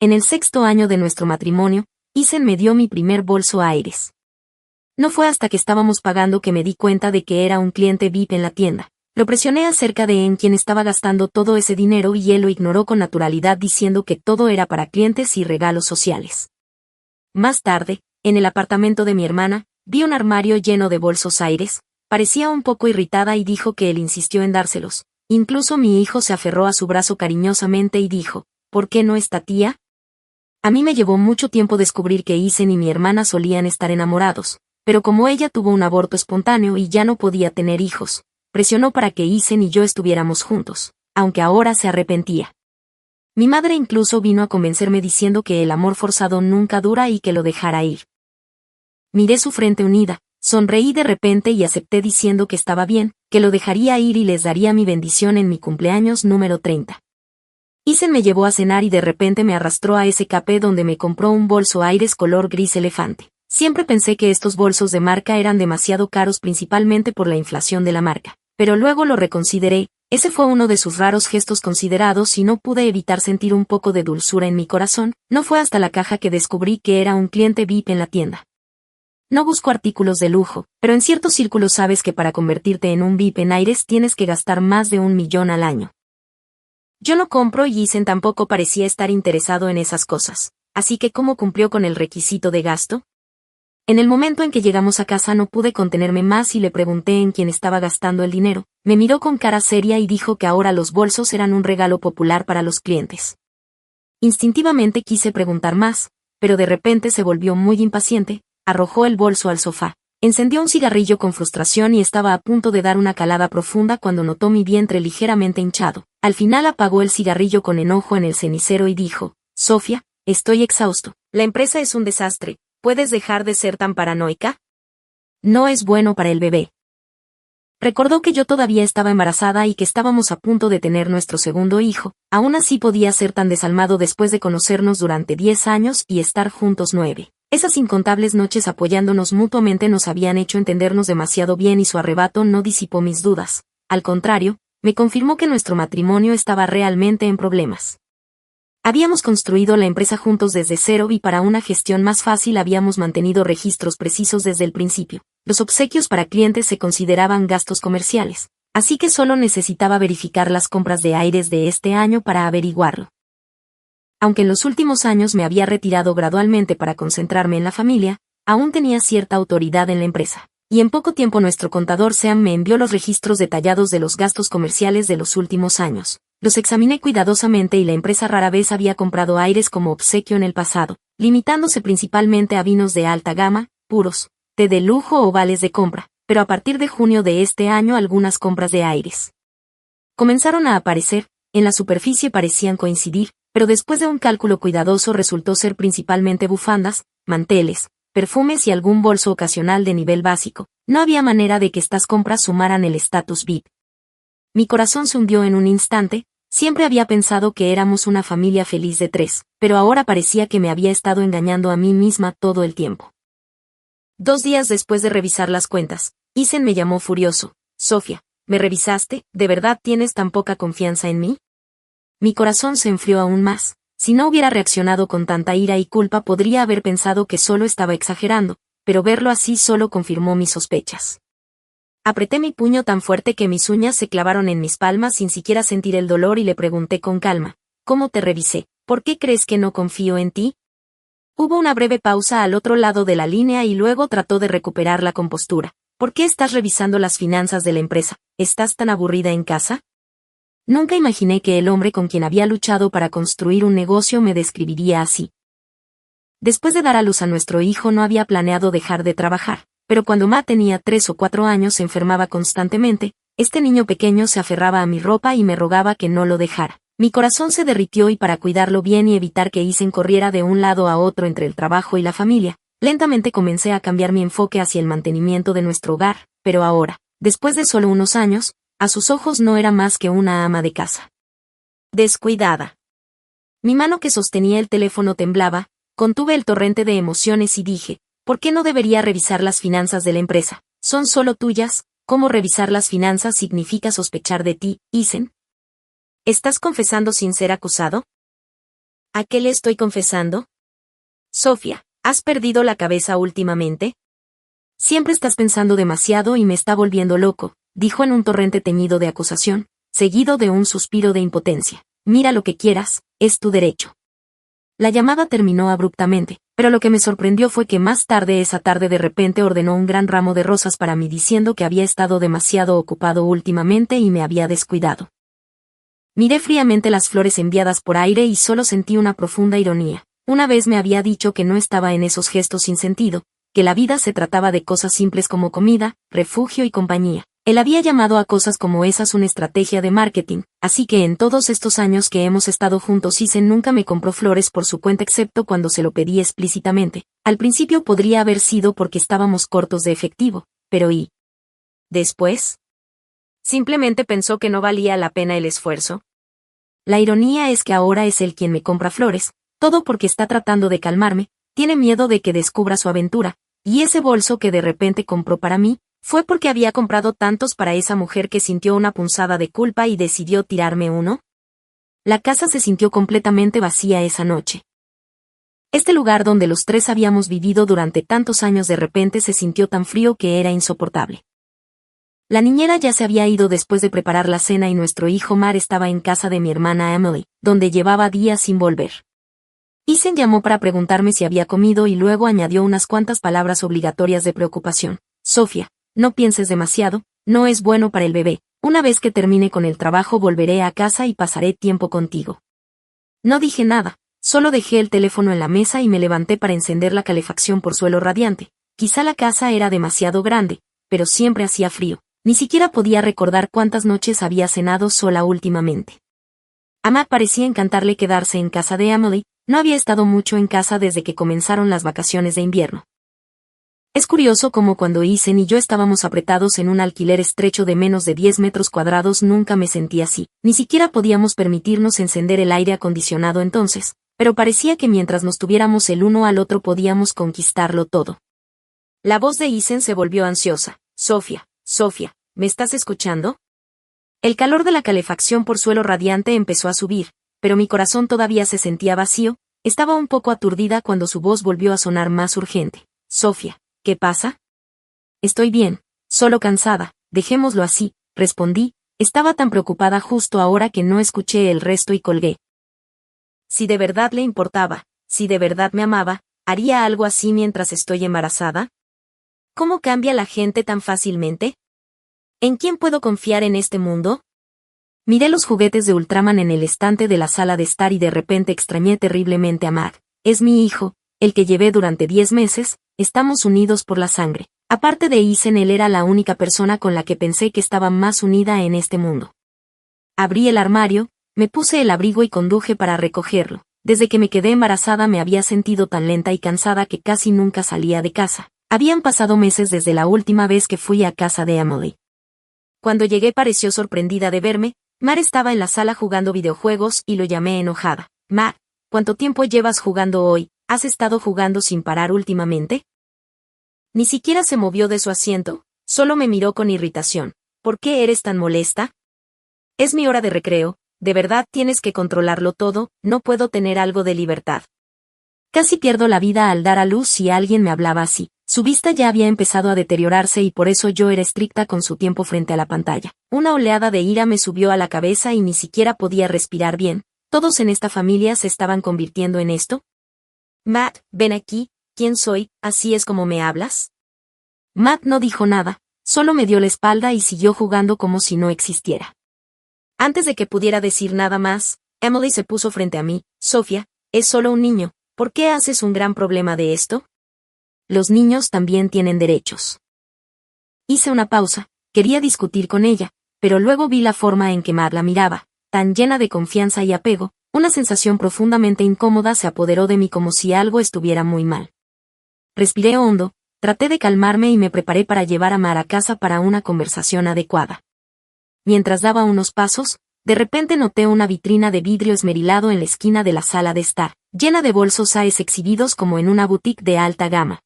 En el 6º año de nuestro matrimonio, Isen me dio mi primer bolso Aires. No fue hasta que estábamos pagando que me di cuenta de que era un cliente VIP en la tienda. Lo presioné acerca de en quién estaba gastando todo ese dinero y él lo ignoró con naturalidad diciendo que todo era para clientes y regalos sociales. Más tarde, en el apartamento de mi hermana, vi un armario lleno de bolsos Aires, parecía un poco irritada y dijo que él insistió en dárselos. Incluso mi hijo se aferró a su brazo cariñosamente y dijo, ¿por qué no está tía? A mí me llevó mucho tiempo descubrir que Isen y mi hermana solían estar enamorados, pero como ella tuvo un aborto espontáneo y ya no podía tener hijos, presionó para que Isen y yo estuviéramos juntos, aunque ahora se arrepentía. Mi madre incluso vino a convencerme diciendo que el amor forzado nunca dura y que lo dejara ir. Miré su frente unida, sonreí de repente y acepté diciendo que estaba bien, que lo dejaría ir y les daría mi bendición en mi cumpleaños número 30. Isen me llevó a cenar y de repente me arrastró a ese café donde me compró un bolso Aires color gris elefante. Siempre pensé que estos bolsos de marca eran demasiado caros principalmente por la inflación de la marca, pero luego lo reconsideré, ese fue uno de sus raros gestos considerados y no pude evitar sentir un poco de dulzura en mi corazón, no fue hasta la caja que descubrí que era un cliente VIP en la tienda. No busco artículos de lujo, pero en ciertos círculos sabes que para convertirte en un VIP en Aires tienes que gastar más de 1 millón al año. Yo no compro y Isen tampoco parecía estar interesado en esas cosas, así que ¿cómo cumplió con el requisito de gasto? En el momento en que llegamos a casa no pude contenerme más y le pregunté en quién estaba gastando el dinero, me miró con cara seria y dijo que ahora los bolsos eran un regalo popular para los clientes. Instintivamente quise preguntar más, pero de repente se volvió muy impaciente, arrojó el bolso al sofá. Encendió un cigarrillo con frustración y estaba a punto de dar una calada profunda cuando notó mi vientre ligeramente hinchado. Al final apagó el cigarrillo con enojo en el cenicero y dijo, Sofía, estoy exhausto. La empresa es un desastre. ¿Puedes dejar de ser tan paranoica? No es bueno para el bebé. Recordó que yo todavía estaba embarazada y que estábamos a punto de tener nuestro segundo hijo. Aún así podía ser tan desalmado después de conocernos durante 10 años y estar juntos 9. Esas incontables noches apoyándonos mutuamente nos habían hecho entendernos demasiado bien y su arrebato no disipó mis dudas. Al contrario, me confirmó que nuestro matrimonio estaba realmente en problemas. Habíamos construido la empresa juntos desde cero y para una gestión más fácil habíamos mantenido registros precisos desde el principio. Los obsequios para clientes se consideraban gastos comerciales, así que solo necesitaba verificar las compras de Aires de este año para averiguarlo. Aunque en los últimos años me había retirado gradualmente para concentrarme en la familia, aún tenía cierta autoridad en la empresa. Y en poco tiempo nuestro contador Sean me envió los registros detallados de los gastos comerciales de los últimos años. Los examiné cuidadosamente y la empresa rara vez había comprado Aires como obsequio en el pasado, limitándose principalmente a vinos de alta gama, puros, té de lujo o vales de compra, pero a partir de junio de este año algunas compras de Aires comenzaron a aparecer, en la superficie parecían coincidir, pero después de un cálculo cuidadoso resultó ser principalmente bufandas, manteles, perfumes y algún bolso ocasional de nivel básico. No había manera de que estas compras sumaran el estatus VIP. Mi corazón se hundió en un instante, siempre había pensado que éramos una familia feliz de 3, pero ahora parecía que me había estado engañando a mí misma todo el tiempo. 2 días después de revisar las cuentas, Isen me llamó furioso. Sofía, ¿me revisaste? ¿De verdad tienes tan poca confianza en mí? Mi corazón se enfrió aún más. Si no hubiera reaccionado con tanta ira y culpa podría haber pensado que solo estaba exagerando, pero verlo así solo confirmó mis sospechas. Apreté mi puño tan fuerte que mis uñas se clavaron en mis palmas sin siquiera sentir el dolor y le pregunté con calma, ¿cómo te revisé? ¿Por qué crees que no confío en ti? Hubo una breve pausa al otro lado de la línea y luego trató de recuperar la compostura. ¿Por qué estás revisando las finanzas de la empresa? ¿Estás tan aburrida en casa? Nunca imaginé que el hombre con quien había luchado para construir un negocio me describiría así. Después de dar a luz a nuestro hijo no había planeado dejar de trabajar, pero cuando Ma tenía 3 o 4 años se enfermaba constantemente, este niño pequeño se aferraba a mi ropa y me rogaba que no lo dejara. Mi corazón se derritió y para cuidarlo bien y evitar que Isen corriera de un lado a otro entre el trabajo y la familia, lentamente comencé a cambiar mi enfoque hacia el mantenimiento de nuestro hogar, pero ahora, después de solo unos años, a sus ojos no era más que una ama de casa. Descuidada. Mi mano que sostenía el teléfono temblaba, contuve el torrente de emociones y dije, ¿por qué no debería revisar las finanzas de la empresa? Son solo tuyas. ¿Cómo revisar las finanzas significa sospechar de ti, Isen? ¿Estás confesando sin ser acusado? ¿A qué le estoy confesando? Sofía, ¿has perdido la cabeza últimamente? Siempre estás pensando demasiado y me está volviendo loco, dijo en un torrente teñido de acusación, seguido de un suspiro de impotencia. Mira lo que quieras, es tu derecho. La llamada terminó abruptamente, pero lo que me sorprendió fue que más tarde esa tarde de repente ordenó un gran ramo de rosas para mí diciendo que había estado demasiado ocupado últimamente y me había descuidado. Miré fríamente las flores enviadas por aire y solo sentí una profunda ironía. Una vez me había dicho que no estaba en esos gestos sin sentido, que la vida se trataba de cosas simples como comida, refugio y compañía. Él había llamado a cosas como esas una estrategia de marketing, así que en todos estos años que hemos estado juntos Isen nunca me compró flores por su cuenta excepto cuando se lo pedí explícitamente. Al principio podría haber sido porque estábamos cortos de efectivo, pero ¿y después? ¿Simplemente pensó que no valía la pena el esfuerzo? La ironía es que ahora es él quien me compra flores, todo porque está tratando de calmarme, tiene miedo de que descubra su aventura, y ese bolso que de repente compró para mí, ¿fue porque había comprado tantos para esa mujer que sintió una punzada de culpa y decidió tirarme uno? La casa se sintió completamente vacía esa noche. Este lugar donde los tres habíamos vivido durante tantos años de repente se sintió tan frío que era insoportable. La niñera ya se había ido después de preparar la cena y nuestro hijo Mar estaba en casa de mi hermana Emily, donde llevaba días sin volver. Isen llamó para preguntarme si había comido y luego añadió unas cuantas palabras obligatorias de preocupación. Sofía, no pienses demasiado, no es bueno para el bebé. Una vez que termine con el trabajo volveré a casa y pasaré tiempo contigo. No dije nada, solo dejé el teléfono en la mesa y me levanté para encender la calefacción por suelo radiante. Quizá la casa era demasiado grande, pero siempre hacía frío. Ni siquiera podía recordar cuántas noches había cenado sola últimamente. A Matt parecía encantarle quedarse en casa de Emily, no había estado mucho en casa desde que comenzaron las vacaciones de invierno. Es curioso cómo cuando Isen y yo estábamos apretados en un alquiler estrecho de menos de 10 metros cuadrados nunca me sentí así, ni siquiera podíamos permitirnos encender el aire acondicionado entonces, pero parecía que mientras nos tuviéramos el uno al otro podíamos conquistarlo todo. La voz de Isen se volvió ansiosa. Sofía, Sofía, ¿me estás escuchando? El calor de la calefacción por suelo radiante empezó a subir, pero mi corazón todavía se sentía vacío, estaba un poco aturdida cuando su voz volvió a sonar más urgente. Sofía, ¿qué pasa? Estoy bien, solo cansada, dejémoslo así, respondí, estaba tan preocupada justo ahora que no escuché el resto y colgué. Si de verdad le importaba, si de verdad me amaba, ¿haría algo así mientras estoy embarazada? ¿Cómo cambia la gente tan fácilmente? ¿En quién puedo confiar en este mundo? Miré los juguetes de Ultraman en el estante de la sala de estar y de repente extrañé terriblemente a Matt. Es mi hijo, el que llevé durante 10 meses, estamos unidos por la sangre. Aparte de Isen, él era la única persona con la que pensé que estaba más unida en este mundo. Abrí el armario, me puse el abrigo y conduje para recogerlo. Desde que me quedé embarazada me había sentido tan lenta y cansada que casi nunca salía de casa. Habían pasado meses desde la última vez que fui a casa de Emily. Cuando llegué pareció sorprendida de verme. Mar estaba en la sala jugando videojuegos y lo llamé enojada. Mar, ¿cuánto tiempo llevas jugando hoy? ¿Has estado jugando sin parar últimamente? Ni siquiera se movió de su asiento, solo me miró con irritación. ¿Por qué eres tan molesta? Es mi hora de recreo, de verdad tienes que controlarlo todo, no puedo tener algo de libertad. Casi pierdo la vida al dar a luz si alguien me hablaba así. Su vista ya había empezado a deteriorarse y por eso yo era estricta con su tiempo frente a la pantalla. Una oleada de ira me subió a la cabeza y ni siquiera podía respirar bien. ¿Todos en esta familia se estaban convirtiendo en esto? Matt, ven aquí, ¿quién soy? ¿Así es como me hablas? Matt no dijo nada, solo me dio la espalda y siguió jugando como si no existiera. Antes de que pudiera decir nada más, Emily se puso frente a mí. Sofía, es solo un niño, ¿por qué haces un gran problema de esto? Los niños también tienen derechos. Hice una pausa, quería discutir con ella, pero luego vi la forma en que Matt la miraba, tan llena de confianza y apego, una sensación profundamente incómoda se apoderó de mí como si algo estuviera muy mal. Respiré hondo, traté de calmarme y me preparé para llevar a Mar a casa para una conversación adecuada. Mientras daba unos pasos, de repente noté una vitrina de vidrio esmerilado en la esquina de la sala de estar, llena de bolsos Aes exhibidos como en una boutique de alta gama.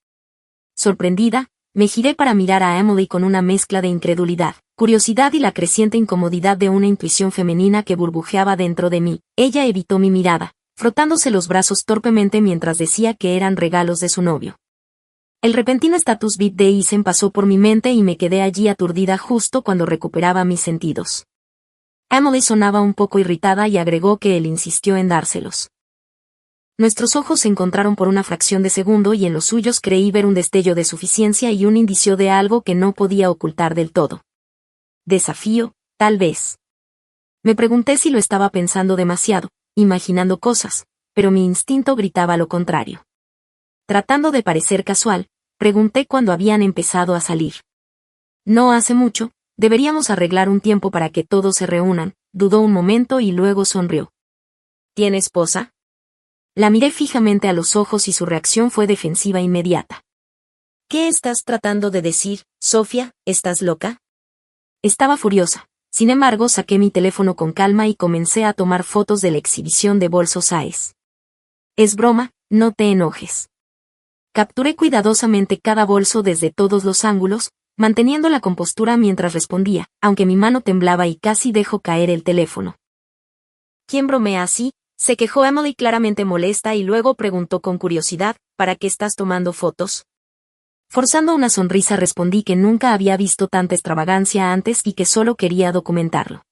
Sorprendida, me giré para mirar a Emily con una mezcla de incredulidad, curiosidad y la creciente incomodidad de una intuición femenina que burbujeaba dentro de mí. Ella evitó mi mirada, frotándose los brazos torpemente mientras decía que eran regalos de su novio. El repentino status beat de Isen pasó por mi mente y me quedé allí aturdida justo cuando recuperaba mis sentidos. Emily sonaba un poco irritada y agregó que él insistió en dárselos. Nuestros ojos se encontraron por una fracción de segundo y en los suyos creí ver un destello de suficiencia y un indicio de algo que no podía ocultar del todo. Desafío, tal vez. Me pregunté si lo estaba pensando demasiado, imaginando cosas, pero mi instinto gritaba lo contrario. Tratando de parecer casual, pregunté cuándo habían empezado a salir. No hace mucho, deberíamos arreglar un tiempo para que todos se reúnan, dudó un momento y luego sonrió. ¿Tiene esposa? La miré fijamente a los ojos y su reacción fue defensiva inmediata. ¿Qué estás tratando de decir, Sofía? ¿Estás loca? Estaba furiosa. Sin embargo, saqué mi teléfono con calma y comencé a tomar fotos de la exhibición de bolsos Saez. Es broma, no te enojes. Capturé cuidadosamente cada bolso desde todos los ángulos, manteniendo la compostura mientras respondía, aunque mi mano temblaba y casi dejó caer el teléfono. ¿Quién bromea así? Se quejó Emily claramente molesta y luego preguntó con curiosidad, ¿para qué estás tomando fotos? Forzando una sonrisa respondí que nunca había visto tanta extravagancia antes y que solo quería documentarlo.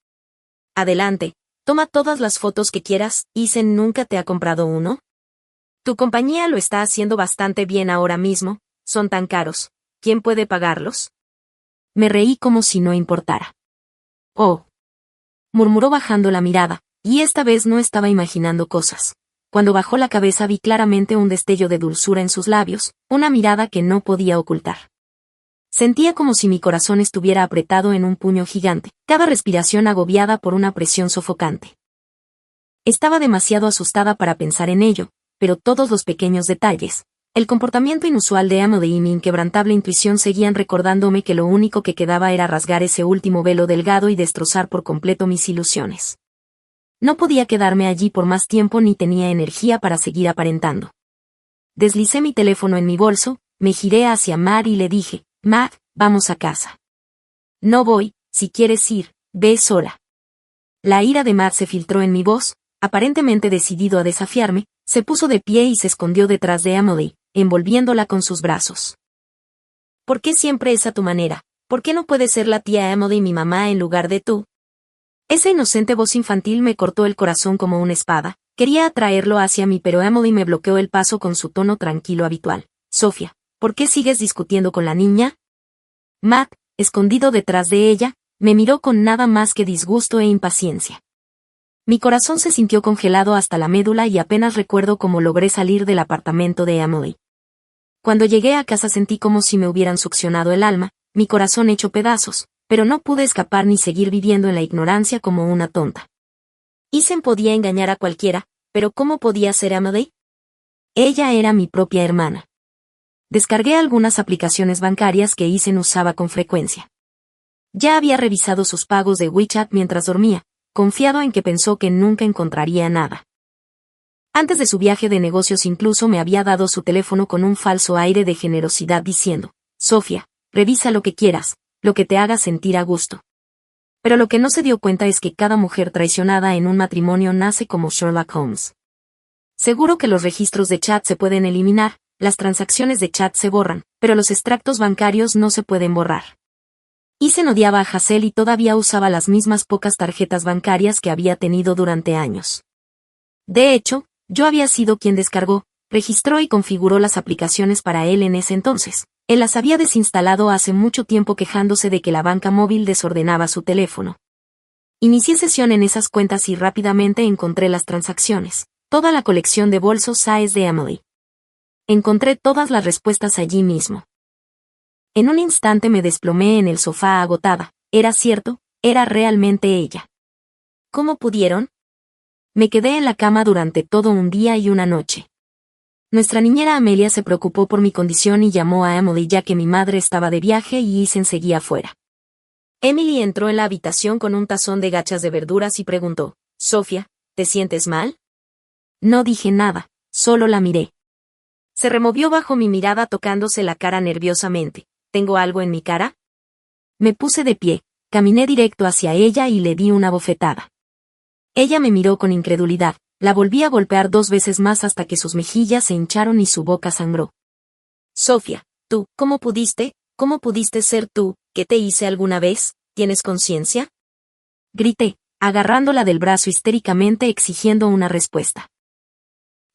Adelante, toma todas las fotos que quieras, Isen nunca te ha comprado uno. Tu compañía lo está haciendo bastante bien ahora mismo, son tan caros, ¿quién puede pagarlos? Me reí como si no importara. Oh. Murmuró bajando la mirada. Y esta vez no estaba imaginando cosas. Cuando bajó la cabeza vi claramente un destello de dulzura en sus labios, una mirada que no podía ocultar. Sentía como si mi corazón estuviera apretado en un puño gigante, cada respiración agobiada por una presión sofocante. Estaba demasiado asustada para pensar en ello, pero todos los pequeños detalles, el comportamiento inusual de Emily y mi inquebrantable intuición seguían recordándome que lo único que quedaba era rasgar ese último velo delgado y destrozar por completo mis ilusiones. No podía quedarme allí por más tiempo ni tenía energía para seguir aparentando. Deslicé mi teléfono en mi bolso, me giré hacia Matt y le dije, Matt, vamos a casa. No voy, si quieres ir, ve sola. La ira de Matt se filtró en mi voz, aparentemente decidido a desafiarme, se puso de pie y se escondió detrás de Emily, envolviéndola con sus brazos. ¿Por qué siempre es a tu manera? ¿Por qué no puede ser la tía Emily mi mamá en lugar de tú? Esa inocente voz infantil me cortó el corazón como una espada. Quería atraerlo hacia mí pero Emily me bloqueó el paso con su tono tranquilo habitual. Sofía, ¿por qué sigues discutiendo con la niña? Matt, escondido detrás de ella, me miró con nada más que disgusto e impaciencia. Mi corazón se sintió congelado hasta la médula y apenas recuerdo cómo logré salir del apartamento de Emily. Cuando llegué a casa sentí como si me hubieran succionado el alma, mi corazón hecho pedazos, pero no pude escapar ni seguir viviendo en la ignorancia como una tonta. Isen podía engañar a cualquiera, pero ¿cómo podía ser Emily? Ella era mi propia hermana. Descargué algunas aplicaciones bancarias que Isen usaba con frecuencia. Ya había revisado sus pagos de WeChat mientras dormía, confiado en que pensó que nunca encontraría nada. Antes de su viaje de negocios incluso me había dado su teléfono con un falso aire de generosidad diciendo, Sofía, revisa lo que quieras, lo que te haga sentir a gusto. Pero lo que no se dio cuenta es que cada mujer traicionada en un matrimonio nace como Sherlock Holmes. Seguro que los registros de chat se pueden eliminar, las transacciones de chat se borran, pero los extractos bancarios no se pueden borrar. Isen odiaba a Hazel y todavía usaba las mismas pocas tarjetas bancarias que había tenido durante años. De hecho, yo había sido quien descargó, registró y configuró las aplicaciones para él en ese entonces. Él las había desinstalado hace mucho tiempo quejándose de que la banca móvil desordenaba su teléfono. Inicié sesión en esas cuentas y rápidamente encontré las transacciones, toda la colección de bolsos Saez de Emily. Encontré todas las respuestas allí mismo. En un instante me desplomé en el sofá agotada, era cierto, era realmente ella. ¿Cómo pudieron? Me quedé en la cama durante todo un día y una noche. Nuestra niñera Amelia se preocupó por mi condición y llamó a Emily ya que mi madre estaba de viaje y Isen seguía fuera. Emily entró en la habitación con un tazón de gachas de verduras y preguntó, Sofía, ¿te sientes mal? No dije nada, solo la miré. Se removió bajo mi mirada tocándose la cara nerviosamente. ¿Tengo algo en mi cara? Me puse de pie, caminé directo hacia ella y le di una bofetada. Ella me miró con incredulidad, La volví a golpear 2 veces más hasta que sus mejillas se hincharon y su boca sangró. Sofía, tú, ¿cómo pudiste ser tú? ¿Qué te hice alguna vez? ¿Tienes conciencia? Grité, agarrándola del brazo histéricamente exigiendo una respuesta.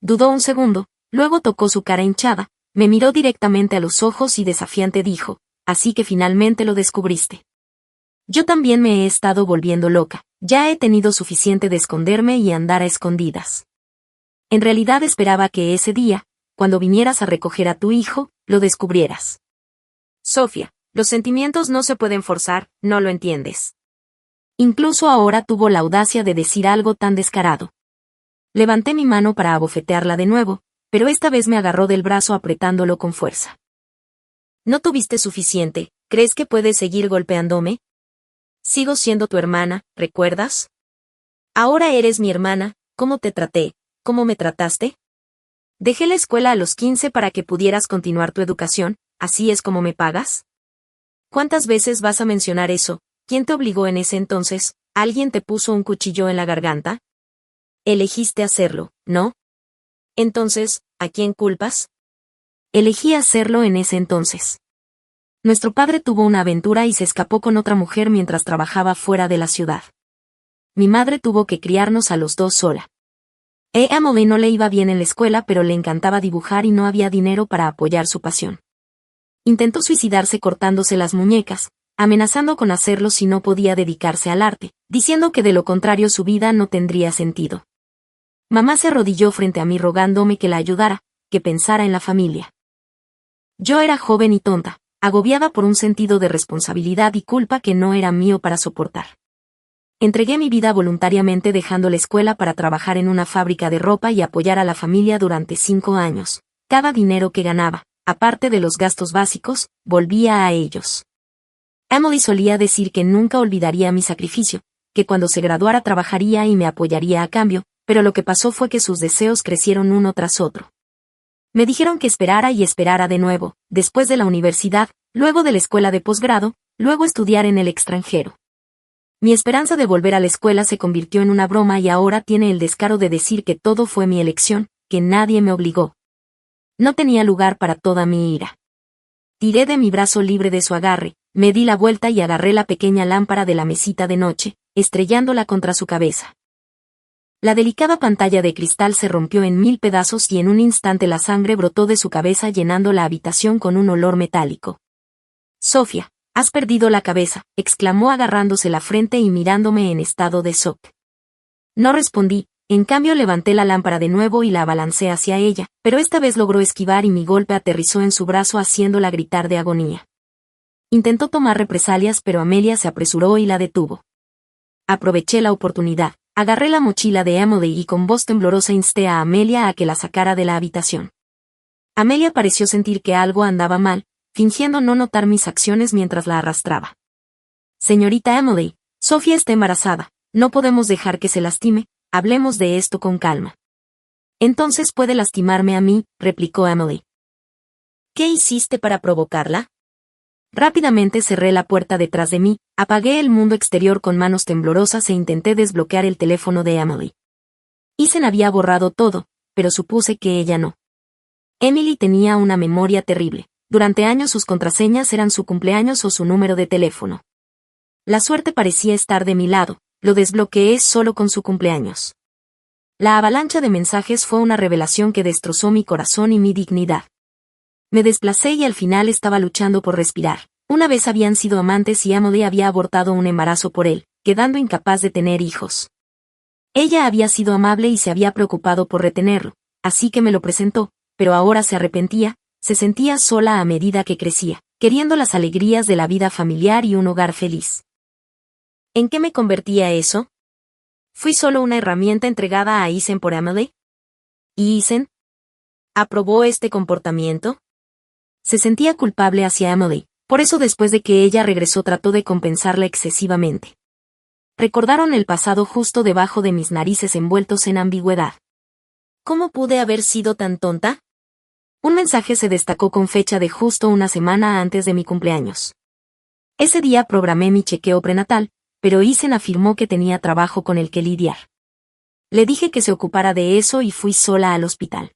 Dudó un segundo, luego tocó su cara hinchada, me miró directamente a los ojos y desafiante dijo, así que finalmente lo descubriste. Yo también me he estado volviendo loca, ya he tenido suficiente de esconderme y andar a escondidas. En realidad esperaba que ese día, cuando vinieras a recoger a tu hijo, lo descubrieras. Sofía, los sentimientos no se pueden forzar, no lo entiendes. Incluso ahora tuvo la audacia de decir algo tan descarado. Levanté mi mano para abofetearla de nuevo, pero esta vez me agarró del brazo apretándolo con fuerza. ¿No tuviste suficiente? ¿Crees que puedes seguir golpeándome? Sigo siendo tu hermana, ¿recuerdas? Ahora eres mi hermana, ¿cómo te traté? ¿Cómo me trataste? Dejé la escuela a los 15 para que pudieras continuar tu educación, ¿así es como me pagas? ¿Cuántas veces vas a mencionar eso? ¿Quién te obligó en ese entonces? ¿Alguien te puso un cuchillo en la garganta? Elegiste hacerlo, ¿no? Entonces, ¿a quién culpas? Elegí hacerlo en ese entonces. Nuestro padre tuvo una aventura y se escapó con otra mujer mientras trabajaba fuera de la ciudad. Mi madre tuvo que criarnos a los dos sola. A Emily no le iba bien en la escuela, pero le encantaba dibujar y no había dinero para apoyar su pasión. Intentó suicidarse cortándose las muñecas, amenazando con hacerlo si no podía dedicarse al arte, diciendo que de lo contrario su vida no tendría sentido. Mamá se arrodilló frente a mí rogándome que la ayudara, que pensara en la familia. Yo era joven y tonta, agobiada por un sentido de responsabilidad y culpa que no era mío para soportar. Entregué mi vida voluntariamente dejando la escuela para trabajar en una fábrica de ropa y apoyar a la familia durante 5 años. Cada dinero que ganaba, aparte de los gastos básicos, volvía a ellos. Emily solía decir que nunca olvidaría mi sacrificio, que cuando se graduara trabajaría y me apoyaría a cambio, pero lo que pasó fue que sus deseos crecieron uno tras otro. Me dijeron que esperara y esperara de nuevo, después de la universidad, luego de la escuela de posgrado, luego estudiar en el extranjero. Mi esperanza de volver a la escuela se convirtió en una broma y ahora tiene el descaro de decir que todo fue mi elección, que nadie me obligó. No tenía lugar para toda mi ira. Tiré de mi brazo libre de su agarre, me di la vuelta y agarré la pequeña lámpara de la mesita de noche, estrellándola contra su cabeza. La delicada pantalla de cristal se rompió en 1000 pedazos y en un instante la sangre brotó de su cabeza llenando la habitación con un olor metálico. Sofía, has perdido la cabeza, exclamó agarrándose la frente y mirándome en estado de shock. No respondí, en cambio levanté la lámpara de nuevo y la abalancé hacia ella, pero esta vez logró esquivar y mi golpe aterrizó en su brazo haciéndola gritar de agonía. Intentó tomar represalias pero Amelia se apresuró y la detuvo. Aproveché la oportunidad. Agarré la mochila de Emily y con voz temblorosa insté a Amelia a que la sacara de la habitación. Amelia pareció sentir que algo andaba mal, fingiendo no notar mis acciones mientras la arrastraba. Señorita Emily, Sofía está embarazada, no podemos dejar que se lastime, hablemos de esto con calma. Entonces puede lastimarme a mí, replicó Emily. ¿Qué hiciste para provocarla? Rápidamente cerré la puerta detrás de mí, apagué el mundo exterior con manos temblorosas e intenté desbloquear el teléfono de Emily. Ethan había borrado todo, pero supuse que ella no. Emily tenía una memoria terrible. Durante años sus contraseñas eran su cumpleaños o su número de teléfono. La suerte parecía estar de mi lado, lo desbloqueé solo con su cumpleaños. La avalancha de mensajes fue una revelación que destrozó mi corazón y mi dignidad. Me desplacé y al final estaba luchando por respirar. Una vez habían sido amantes y Emily había abortado un embarazo por él, quedando incapaz de tener hijos. Ella había sido amable y se había preocupado por retenerlo, así que me lo presentó, pero ahora se arrepentía, se sentía sola a medida que crecía, queriendo las alegrías de la vida familiar y un hogar feliz. ¿En qué me convertía eso? ¿Fui solo una herramienta entregada a Ethan por Emily? ¿Y Ethan? ¿Aprobó este comportamiento? Se sentía culpable hacia Emily, por eso después de que ella regresó trató de compensarla excesivamente. Recordaron el pasado justo debajo de mis narices envueltos en ambigüedad. ¿Cómo pude haber sido tan tonta? Un mensaje se destacó con fecha de justo una semana antes de mi cumpleaños. Ese día programé mi chequeo prenatal, pero Ethan afirmó que tenía trabajo con el que lidiar. Le dije que se ocupara de eso y fui sola al hospital.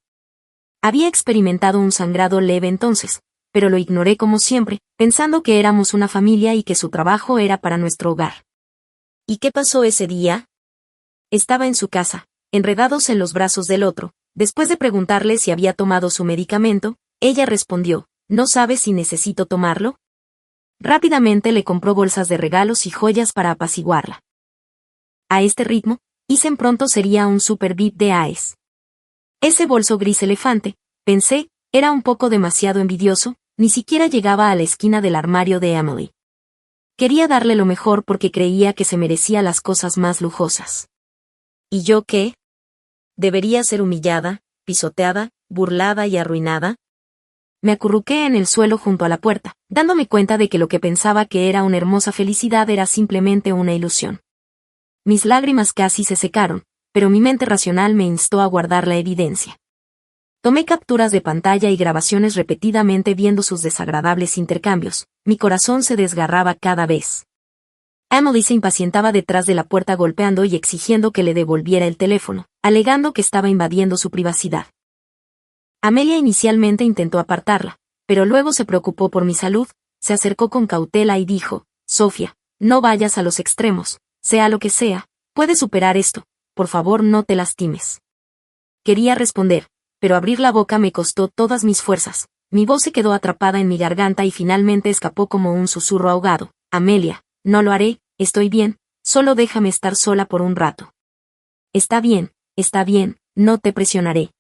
Había experimentado un sangrado leve entonces, pero lo ignoré como siempre, pensando que éramos una familia y que su trabajo era para nuestro hogar. ¿Y qué pasó ese día? Estaba en su casa, enredados en los brazos del otro. Después de preguntarle si había tomado su medicamento, ella respondió, ¿no sabes si necesito tomarlo? Rápidamente le compró bolsas de regalos y joyas para apaciguarla. A este ritmo, Isen pronto sería un super VIP de AES. Ese bolso gris elefante, pensé, era un poco demasiado envidioso, ni siquiera llegaba a la esquina del armario de Emily. Quería darle lo mejor porque creía que se merecía las cosas más lujosas. ¿Y yo qué? ¿Debería ser humillada, pisoteada, burlada y arruinada? Me acurruqué en el suelo junto a la puerta, dándome cuenta de que lo que pensaba que era una hermosa felicidad era simplemente una ilusión. Mis lágrimas casi se secaron, pero mi mente racional me instó a guardar la evidencia. Tomé capturas de pantalla y grabaciones repetidamente viendo sus desagradables intercambios. Mi corazón se desgarraba cada vez. Emily se impacientaba detrás de la puerta golpeando y exigiendo que le devolviera el teléfono, alegando que estaba invadiendo su privacidad. Amelia inicialmente intentó apartarla, pero luego se preocupó por mi salud, se acercó con cautela y dijo, Sofía, no vayas a los extremos, sea lo que sea, puedes superar esto, por favor no te lastimes. Quería responder, pero abrir la boca me costó todas mis fuerzas, mi voz se quedó atrapada en mi garganta y finalmente escapó como un susurro ahogado, Amelia, no lo haré, estoy bien, solo déjame estar sola por un rato. Está bien, no te presionaré.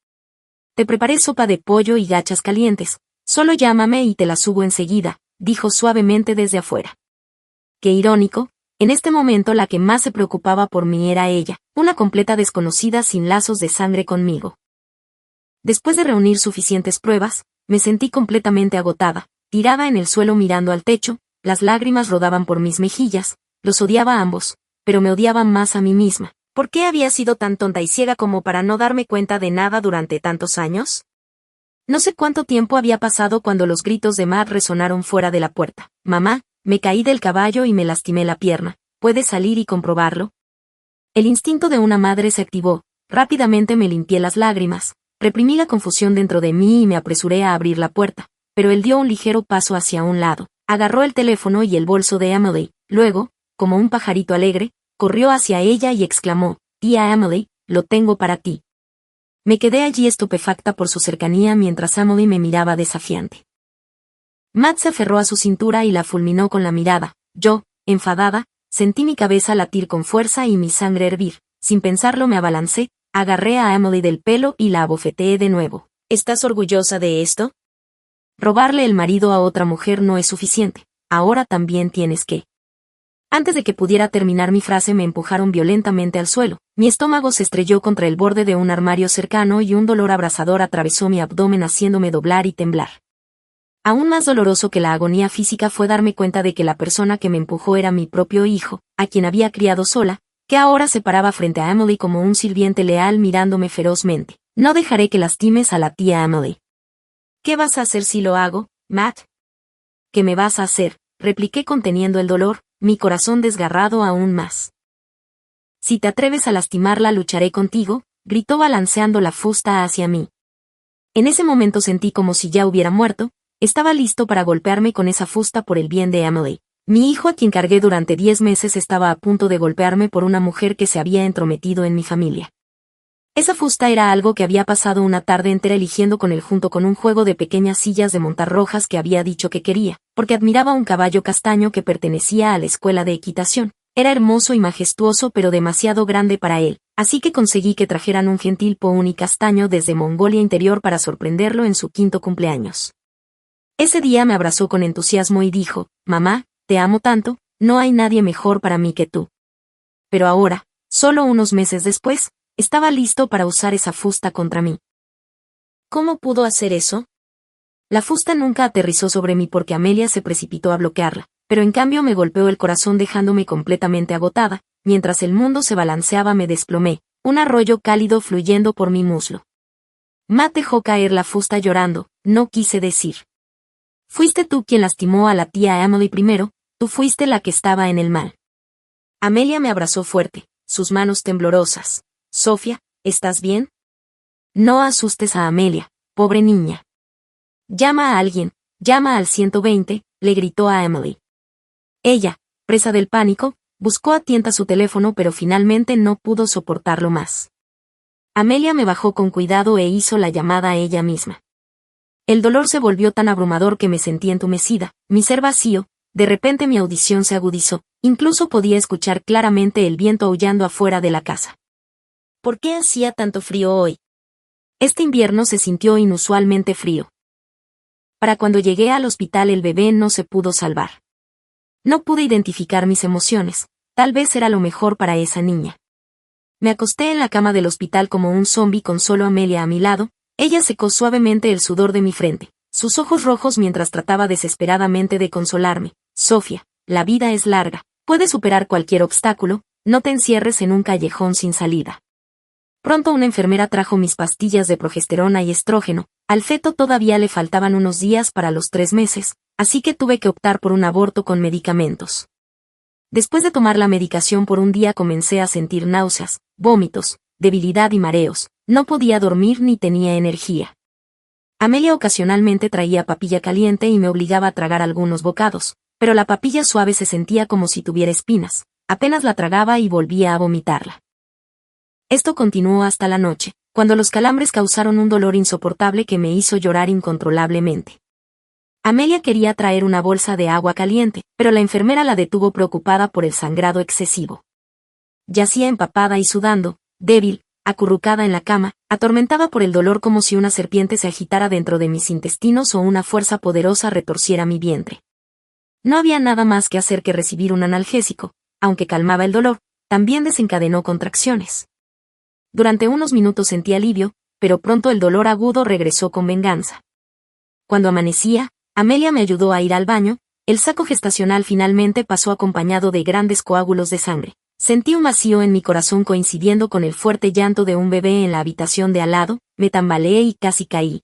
Te preparé sopa de pollo y gachas calientes, solo llámame y te la subo enseguida, dijo suavemente desde afuera. Qué irónico, en este momento la que más se preocupaba por mí era ella, una completa desconocida sin lazos de sangre conmigo. Después de reunir suficientes pruebas, me sentí completamente agotada, tirada en el suelo mirando al techo, las lágrimas rodaban por mis mejillas, los odiaba a ambos, pero me odiaba más a mí misma. ¿Por qué había sido tan tonta y ciega como para no darme cuenta de nada durante tantos años? No sé cuánto tiempo había pasado cuando los gritos de Matt resonaron fuera de la puerta. Mamá, me caí del caballo y me lastimé la pierna, ¿puedes salir y comprobarlo? El instinto de una madre se activó, rápidamente me limpié las lágrimas, reprimí la confusión dentro de mí y me apresuré a abrir la puerta, pero él dio un ligero paso hacia un lado, agarró el teléfono y el bolso de Emily, luego, como un pajarito alegre, corrió hacia ella y exclamó, Tía Emily, lo tengo para ti. Me quedé allí estupefacta por su cercanía mientras Emily me miraba desafiante. Matt se aferró a su cintura y la fulminó con la mirada. Yo, enfadada, sentí mi cabeza latir con fuerza y mi sangre hervir. Sin pensarlo me abalancé, agarré a Emily del pelo y la abofeteé de nuevo. ¿Estás orgullosa de esto? Robarle el marido a otra mujer no es suficiente. Ahora también tienes que. Antes de que pudiera terminar mi frase me empujaron violentamente al suelo, mi estómago se estrelló contra el borde de un armario cercano y un dolor abrasador atravesó mi abdomen haciéndome doblar y temblar. Aún más doloroso que la agonía física fue darme cuenta de que la persona que me empujó era mi propio hijo, a quien había criado sola, que ahora se paraba frente a Emily como un sirviente leal mirándome ferozmente. No dejaré que lastimes a la tía Emily. ¿Qué vas a hacer si lo hago, Matt? ¿Qué me vas a hacer? Repliqué conteniendo el dolor, mi corazón desgarrado aún más. Si te atreves a lastimarla lucharé contigo, gritó balanceando la fusta hacia mí. En ese momento sentí como si ya hubiera muerto, estaba listo para golpearme con esa fusta por el bien de Emily. Mi hijo a quien cargué durante 10 meses estaba a punto de golpearme por una mujer que se había entrometido en mi familia. Esa fusta era algo que había pasado una tarde entera eligiendo con él junto con un juego de pequeñas sillas de montar rojas que había dicho que quería, porque admiraba un caballo castaño que pertenecía a la escuela de equitación. Era hermoso y majestuoso pero demasiado grande para él, así que conseguí que trajeran un gentil pony castaño desde Mongolia Interior para sorprenderlo en su 5º cumpleaños. Ese día me abrazó con entusiasmo y dijo, «Mamá, te amo tanto, no hay nadie mejor para mí que tú». Pero ahora, solo unos meses después, estaba listo para usar esa fusta contra mí. ¿Cómo pudo hacer eso? La fusta nunca aterrizó sobre mí porque Amelia se precipitó a bloquearla, pero en cambio me golpeó el corazón dejándome completamente agotada. Mientras el mundo se balanceaba me desplomé, un arroyo cálido fluyendo por mi muslo. Matt dejó caer la fusta llorando, no quise decir. Fuiste tú quien lastimó a la tía Emily primero, tú fuiste la que estaba en el mal. Amelia me abrazó fuerte, sus manos temblorosas. Sofía, ¿estás bien? No asustes a Amelia, pobre niña. Llama a alguien, llama al 120, le gritó a Emily. Ella, presa del pánico, buscó a tienta su teléfono pero finalmente no pudo soportarlo más. Amelia me bajó con cuidado e hizo la llamada a ella misma. El dolor se volvió tan abrumador que me sentí entumecida, mi ser vacío, de repente mi audición se agudizó, incluso podía escuchar claramente el viento aullando afuera de la casa. ¿Por qué hacía tanto frío hoy? Este invierno se sintió inusualmente frío. Para cuando llegué al hospital el bebé no se pudo salvar. No pude identificar mis emociones, tal vez era lo mejor para esa niña. Me acosté en la cama del hospital como un zombi con solo Amelia a mi lado, ella secó suavemente el sudor de mi frente, sus ojos rojos mientras trataba desesperadamente de consolarme. Sofía, la vida es larga, puedes superar cualquier obstáculo, no te encierres en un callejón sin salida. Pronto una enfermera trajo mis pastillas de progesterona y estrógeno, al feto todavía le faltaban unos días para los 3 meses, así que tuve que optar por un aborto con medicamentos. Después de tomar la medicación por un día comencé a sentir náuseas, vómitos, debilidad y mareos, no podía dormir ni tenía energía. Amelia ocasionalmente traía papilla caliente y me obligaba a tragar algunos bocados, pero la papilla suave se sentía como si tuviera espinas, apenas la tragaba y volvía a vomitarla. Esto continuó hasta la noche, cuando los calambres causaron un dolor insoportable que me hizo llorar incontrolablemente. Amelia quería traer una bolsa de agua caliente, pero la enfermera la detuvo preocupada por el sangrado excesivo. Yacía empapada y sudando, débil, acurrucada en la cama, atormentada por el dolor como si una serpiente se agitara dentro de mis intestinos o una fuerza poderosa retorciera mi vientre. No había nada más que hacer que recibir un analgésico, aunque calmaba el dolor, también desencadenó contracciones. Durante unos minutos sentí alivio, pero pronto el dolor agudo regresó con venganza. Cuando amanecía, Amelia me ayudó a ir al baño, el saco gestacional finalmente pasó acompañado de grandes coágulos de sangre. Sentí un vacío en mi corazón coincidiendo con el fuerte llanto de un bebé en la habitación de al lado, me tambaleé y casi caí.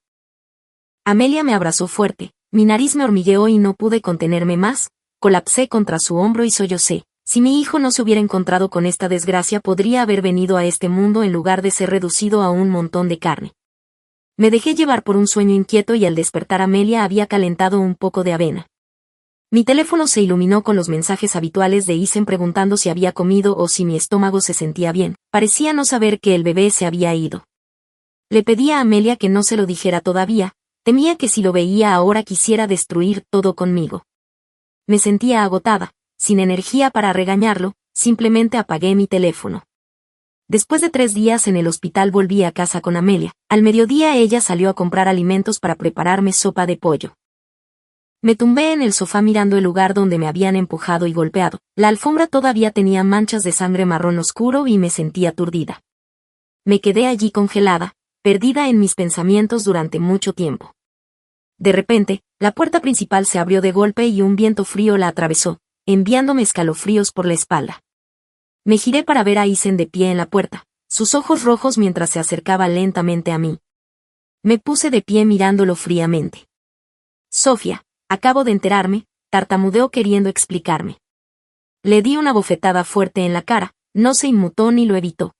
Amelia me abrazó fuerte, mi nariz me hormigueó y no pude contenerme más, colapsé contra su hombro y sollocé. Si mi hijo no se hubiera encontrado con esta desgracia podría haber venido a este mundo en lugar de ser reducido a un montón de carne. Me dejé llevar por un sueño inquieto y al despertar Amelia había calentado un poco de avena. Mi teléfono se iluminó con los mensajes habituales de Isen preguntando si había comido o si mi estómago se sentía bien. Parecía no saber que el bebé se había ido. Le pedí a Amelia que no se lo dijera todavía, temía que si lo veía ahora quisiera destruir todo conmigo. Me sentía agotada, sin energía para regañarlo, simplemente apagué mi teléfono. Después de 3 días en el hospital volví a casa con Amelia. Al mediodía ella salió a comprar alimentos para prepararme sopa de pollo. Me tumbé en el sofá mirando el lugar donde me habían empujado y golpeado. La alfombra todavía tenía manchas de sangre marrón oscuro y me sentí aturdida. Me quedé allí congelada, perdida en mis pensamientos durante mucho tiempo. De repente, la puerta principal se abrió de golpe y un viento frío la atravesó, enviándome escalofríos por la espalda. Me giré para ver a Isen de pie en la puerta, sus ojos rojos mientras se acercaba lentamente a mí. Me puse de pie mirándolo fríamente. Sofía, acabo de enterarme, tartamudeó queriendo explicarme. Le di una bofetada fuerte en la cara, no se inmutó ni lo evitó.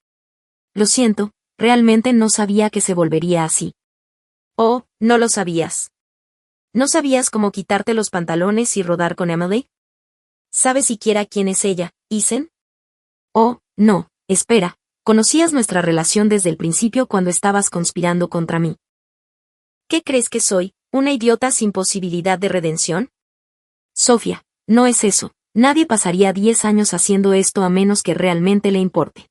Lo siento, realmente no sabía que se volvería así. Oh, ¿no lo sabías? ¿No sabías cómo quitarte los pantalones y rodar con Emily? ¿Sabes siquiera quién es ella, Isen? Oh, no, espera, conocías nuestra relación desde el principio cuando estabas conspirando contra mí. ¿Qué crees que soy, una idiota sin posibilidad de redención? Sofía, no es eso, nadie pasaría 10 años haciendo esto a menos que realmente le importe.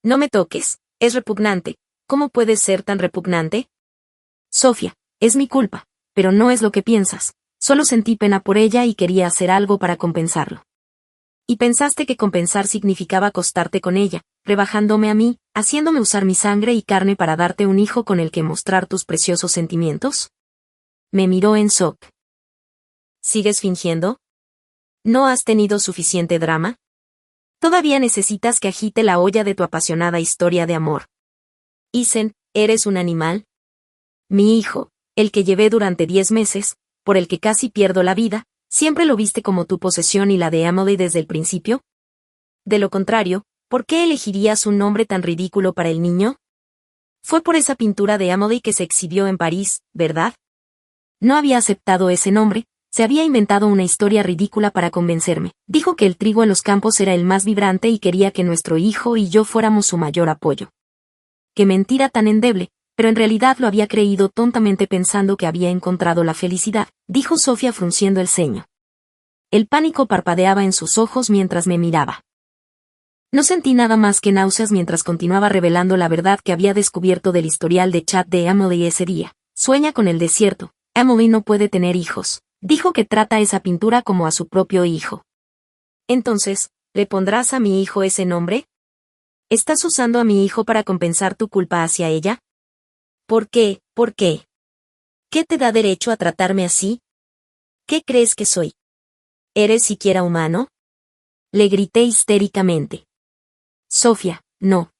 No me toques, es repugnante, ¿cómo puedes ser tan repugnante? Sofía, es mi culpa, pero no es lo que piensas, solo sentí pena por ella y quería hacer algo para compensarlo. ¿Y pensaste que compensar significaba acostarte con ella, rebajándome a mí, haciéndome usar mi sangre y carne para darte un hijo con el que mostrar tus preciosos sentimientos? Me miró en shock. ¿Sigues fingiendo? ¿No has tenido suficiente drama? Todavía necesitas que agite la olla de tu apasionada historia de amor. Isen, ¿eres un animal? Mi hijo, el que llevé durante 10 meses, por el que casi pierdo la vida, ¿siempre lo viste como tu posesión y la de Emily desde el principio? De lo contrario, ¿Por qué elegirías un nombre tan ridículo para el niño? Fue por esa pintura de Amélie que se exhibió en París, ¿verdad? No había aceptado ese nombre, se había inventado una historia ridícula para convencerme. Dijo que el trigo en los campos era el más vibrante y quería que nuestro hijo y yo fuéramos su mayor apoyo. Qué mentira tan endeble, pero en realidad lo había creído tontamente pensando que había encontrado la felicidad, dijo Sofía frunciendo el ceño. El pánico parpadeaba en sus ojos mientras me miraba. No sentí nada más que náuseas mientras continuaba revelando la verdad que había descubierto del historial de chat de Amélie ese día. Sueña con el desierto. Amélie no puede tener hijos. Dijo que trata esa pintura como a su propio hijo. Entonces, ¿le pondrás a mi hijo ese nombre? ¿Estás usando a mi hijo para compensar tu culpa hacia ella? ¿Por qué? ¿Por qué? ¿Qué te da derecho a tratarme así? ¿Qué crees que soy? ¿Eres siquiera humano? Le grité histéricamente. Sofía, no,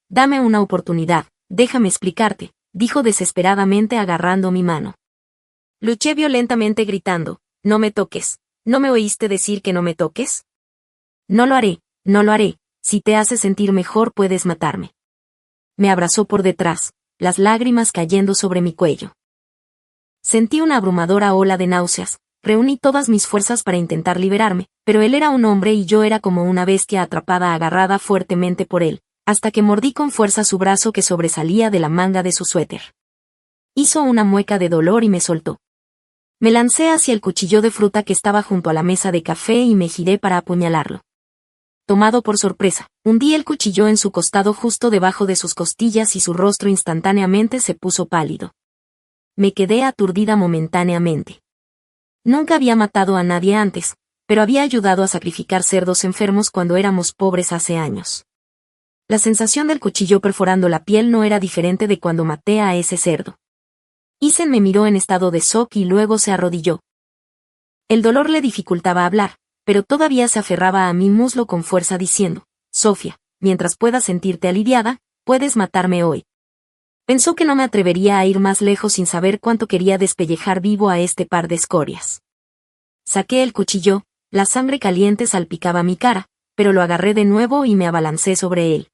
dame una oportunidad, déjame explicarte, dijo desesperadamente agarrando mi mano. Luché violentamente gritando, no me toques, ¿no me oíste decir que no me toques? No lo haré, si te hace sentir mejor puedes matarme. Me abrazó por detrás, las lágrimas cayendo sobre mi cuello. Sentí una abrumadora ola de náuseas, reuní todas mis fuerzas para intentar liberarme, pero él era un hombre y yo era como una bestia atrapada agarrada fuertemente por él, hasta que mordí con fuerza su brazo que sobresalía de la manga de su suéter. Hizo una mueca de dolor y me soltó. Me lancé hacia el cuchillo de fruta que estaba junto a la mesa de café y me giré para apuñalarlo. Tomado por sorpresa, hundí el cuchillo en su costado justo debajo de sus costillas y su rostro instantáneamente se puso pálido. Me quedé aturdida momentáneamente. Nunca había matado a nadie antes, pero había ayudado a sacrificar cerdos enfermos cuando éramos pobres hace años. La sensación del cuchillo perforando la piel no era diferente de cuando maté a ese cerdo. Isen me miró en estado de shock y luego se arrodilló. El dolor le dificultaba hablar, pero todavía se aferraba a mi muslo con fuerza diciendo, Sofía, mientras puedas sentirte aliviada, puedes matarme hoy. Pensó que no me atrevería a ir más lejos sin saber cuánto quería despellejar vivo a este par de escorias. Saqué el cuchillo, la sangre caliente salpicaba mi cara, pero lo agarré de nuevo y me abalancé sobre él.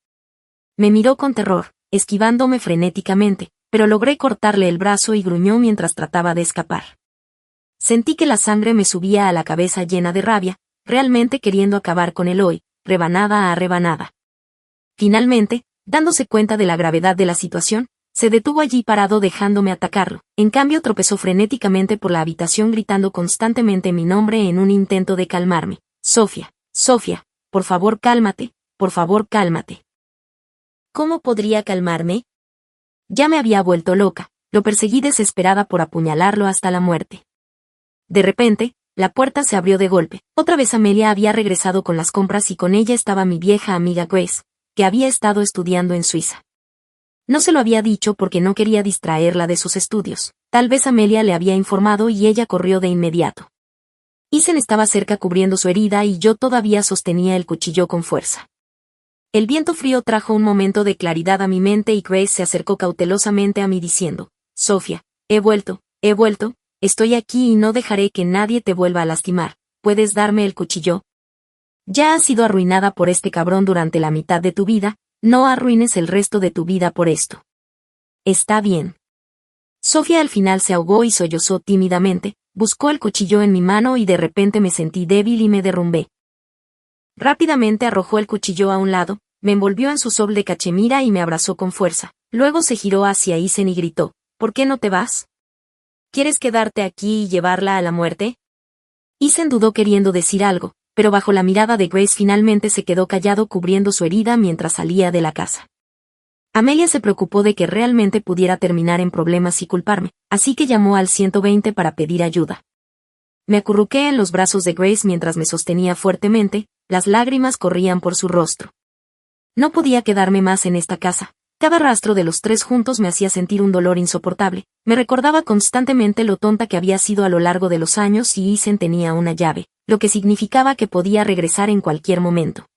Me miró con terror, esquivándome frenéticamente, pero logré cortarle el brazo y gruñó mientras trataba de escapar. Sentí que la sangre me subía a la cabeza llena de rabia, realmente queriendo acabar con él hoy, rebanada a rebanada. Finalmente, dándose cuenta de la gravedad de la situación, se detuvo allí parado dejándome atacarlo. En cambio tropezó frenéticamente por la habitación gritando constantemente mi nombre en un intento de calmarme. Sofía, por favor cálmate, por favor cálmate. ¿Cómo podría calmarme? Ya me había vuelto loca, lo perseguí desesperada por apuñalarlo hasta la muerte. De repente, la puerta se abrió de golpe. Otra vez Amelia había regresado con las compras y con ella estaba mi vieja amiga Grace, que había estado estudiando en Suiza. No se lo había dicho porque no quería distraerla de sus estudios. Tal vez Amelia le había informado y ella corrió de inmediato. Isen estaba cerca cubriendo su herida y yo todavía sostenía el cuchillo con fuerza. El viento frío trajo un momento de claridad a mi mente y Grace se acercó cautelosamente a mí diciendo, Sofía, he vuelto, estoy aquí y no dejaré que nadie te vuelva a lastimar, ¿puedes darme el cuchillo? Ya has sido arruinada por este cabrón durante la mitad de tu vida, no arruines el resto de tu vida por esto. Está bien. Sofía al final se ahogó y sollozó tímidamente, buscó el cuchillo en mi mano y de repente me sentí débil y me derrumbé. Rápidamente arrojó el cuchillo a un lado, me envolvió en su sol de cachemira y me abrazó con fuerza. Luego se giró hacia Isen y gritó, ¿por qué no te vas? ¿Quieres quedarte aquí y llevarla a la muerte? Isen dudó queriendo decir algo, pero bajo la mirada de Grace finalmente se quedó callado cubriendo su herida mientras salía de la casa. Amelia se preocupó de que realmente pudiera terminar en problemas y culparme, así que llamó al 120 para pedir ayuda. Me acurruqué en los brazos de Grace mientras me sostenía fuertemente, las lágrimas corrían por su rostro. No podía quedarme más en esta casa. Cada rastro de los tres juntos me hacía sentir un dolor insoportable, me recordaba constantemente lo tonta que había sido a lo largo de los años y Isen tenía una llave, lo que significaba que podía regresar en cualquier momento.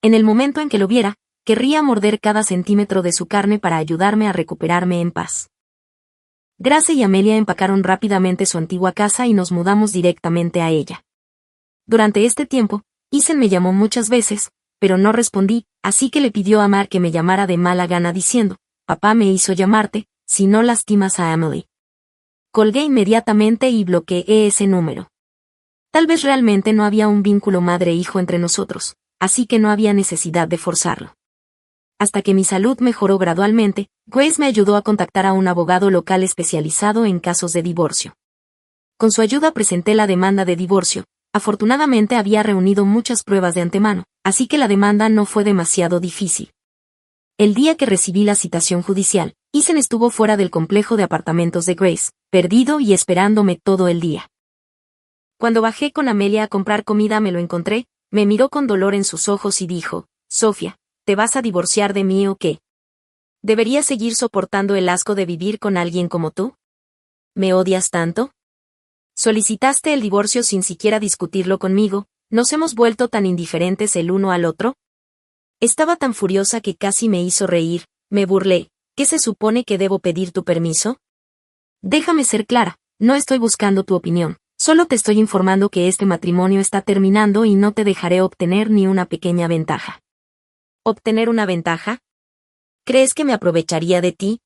En el momento en que lo viera, querría morder cada centímetro de su carne para ayudarme a recuperarme en paz. Grace y Amelia empacaron rápidamente su antigua casa y nos mudamos directamente a ella. Durante este tiempo, Isen me llamó muchas veces, pero no respondí, así que le pidió a Mark que me llamara de mala gana diciendo, papá me hizo llamarte, si no lastimas a Emily. Colgué inmediatamente y bloqueé ese número. Tal vez realmente no había un vínculo madre-hijo entre nosotros, así que no había necesidad de forzarlo. Hasta que mi salud mejoró gradualmente, Grace me ayudó a contactar a un abogado local especializado en casos de divorcio. Con su ayuda presenté la demanda de divorcio. Afortunadamente había reunido muchas pruebas de antemano, así que la demanda no fue demasiado difícil. El día que recibí la citación judicial, Ethan estuvo fuera del complejo de apartamentos de Grace, perdido y esperándome todo el día. Cuando bajé con Amelia a comprar comida me lo encontré, me miró con dolor en sus ojos y dijo, Sofía, ¿te vas a divorciar de mí o qué? ¿Deberías seguir soportando el asco de vivir con alguien como tú? ¿Me odias tanto? ¿Solicitaste el divorcio sin siquiera discutirlo conmigo? ¿Nos hemos vuelto tan indiferentes el uno al otro? Estaba tan furiosa que casi me hizo reír, me burlé. ¿Qué se supone que debo pedir tu permiso? Déjame ser clara, no estoy buscando tu opinión, solo te estoy informando que este matrimonio está terminando y no te dejaré obtener ni una pequeña ventaja. ¿Obtener una ventaja? ¿Crees que me aprovecharía de ti?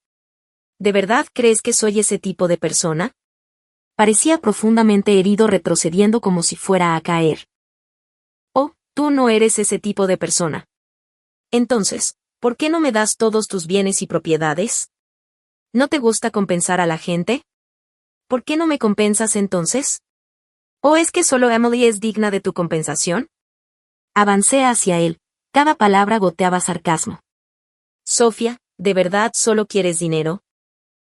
¿De verdad crees que soy ese tipo de persona? Parecía profundamente herido retrocediendo como si fuera a caer. Oh, tú no eres ese tipo de persona. Entonces, ¿por qué no me das todos tus bienes y propiedades? ¿No te gusta compensar a la gente? ¿Por qué no me compensas entonces? ¿O es que solo Emily es digna de tu compensación? Avancé hacia él, cada palabra goteaba sarcasmo. Sofía, ¿de verdad solo quieres dinero?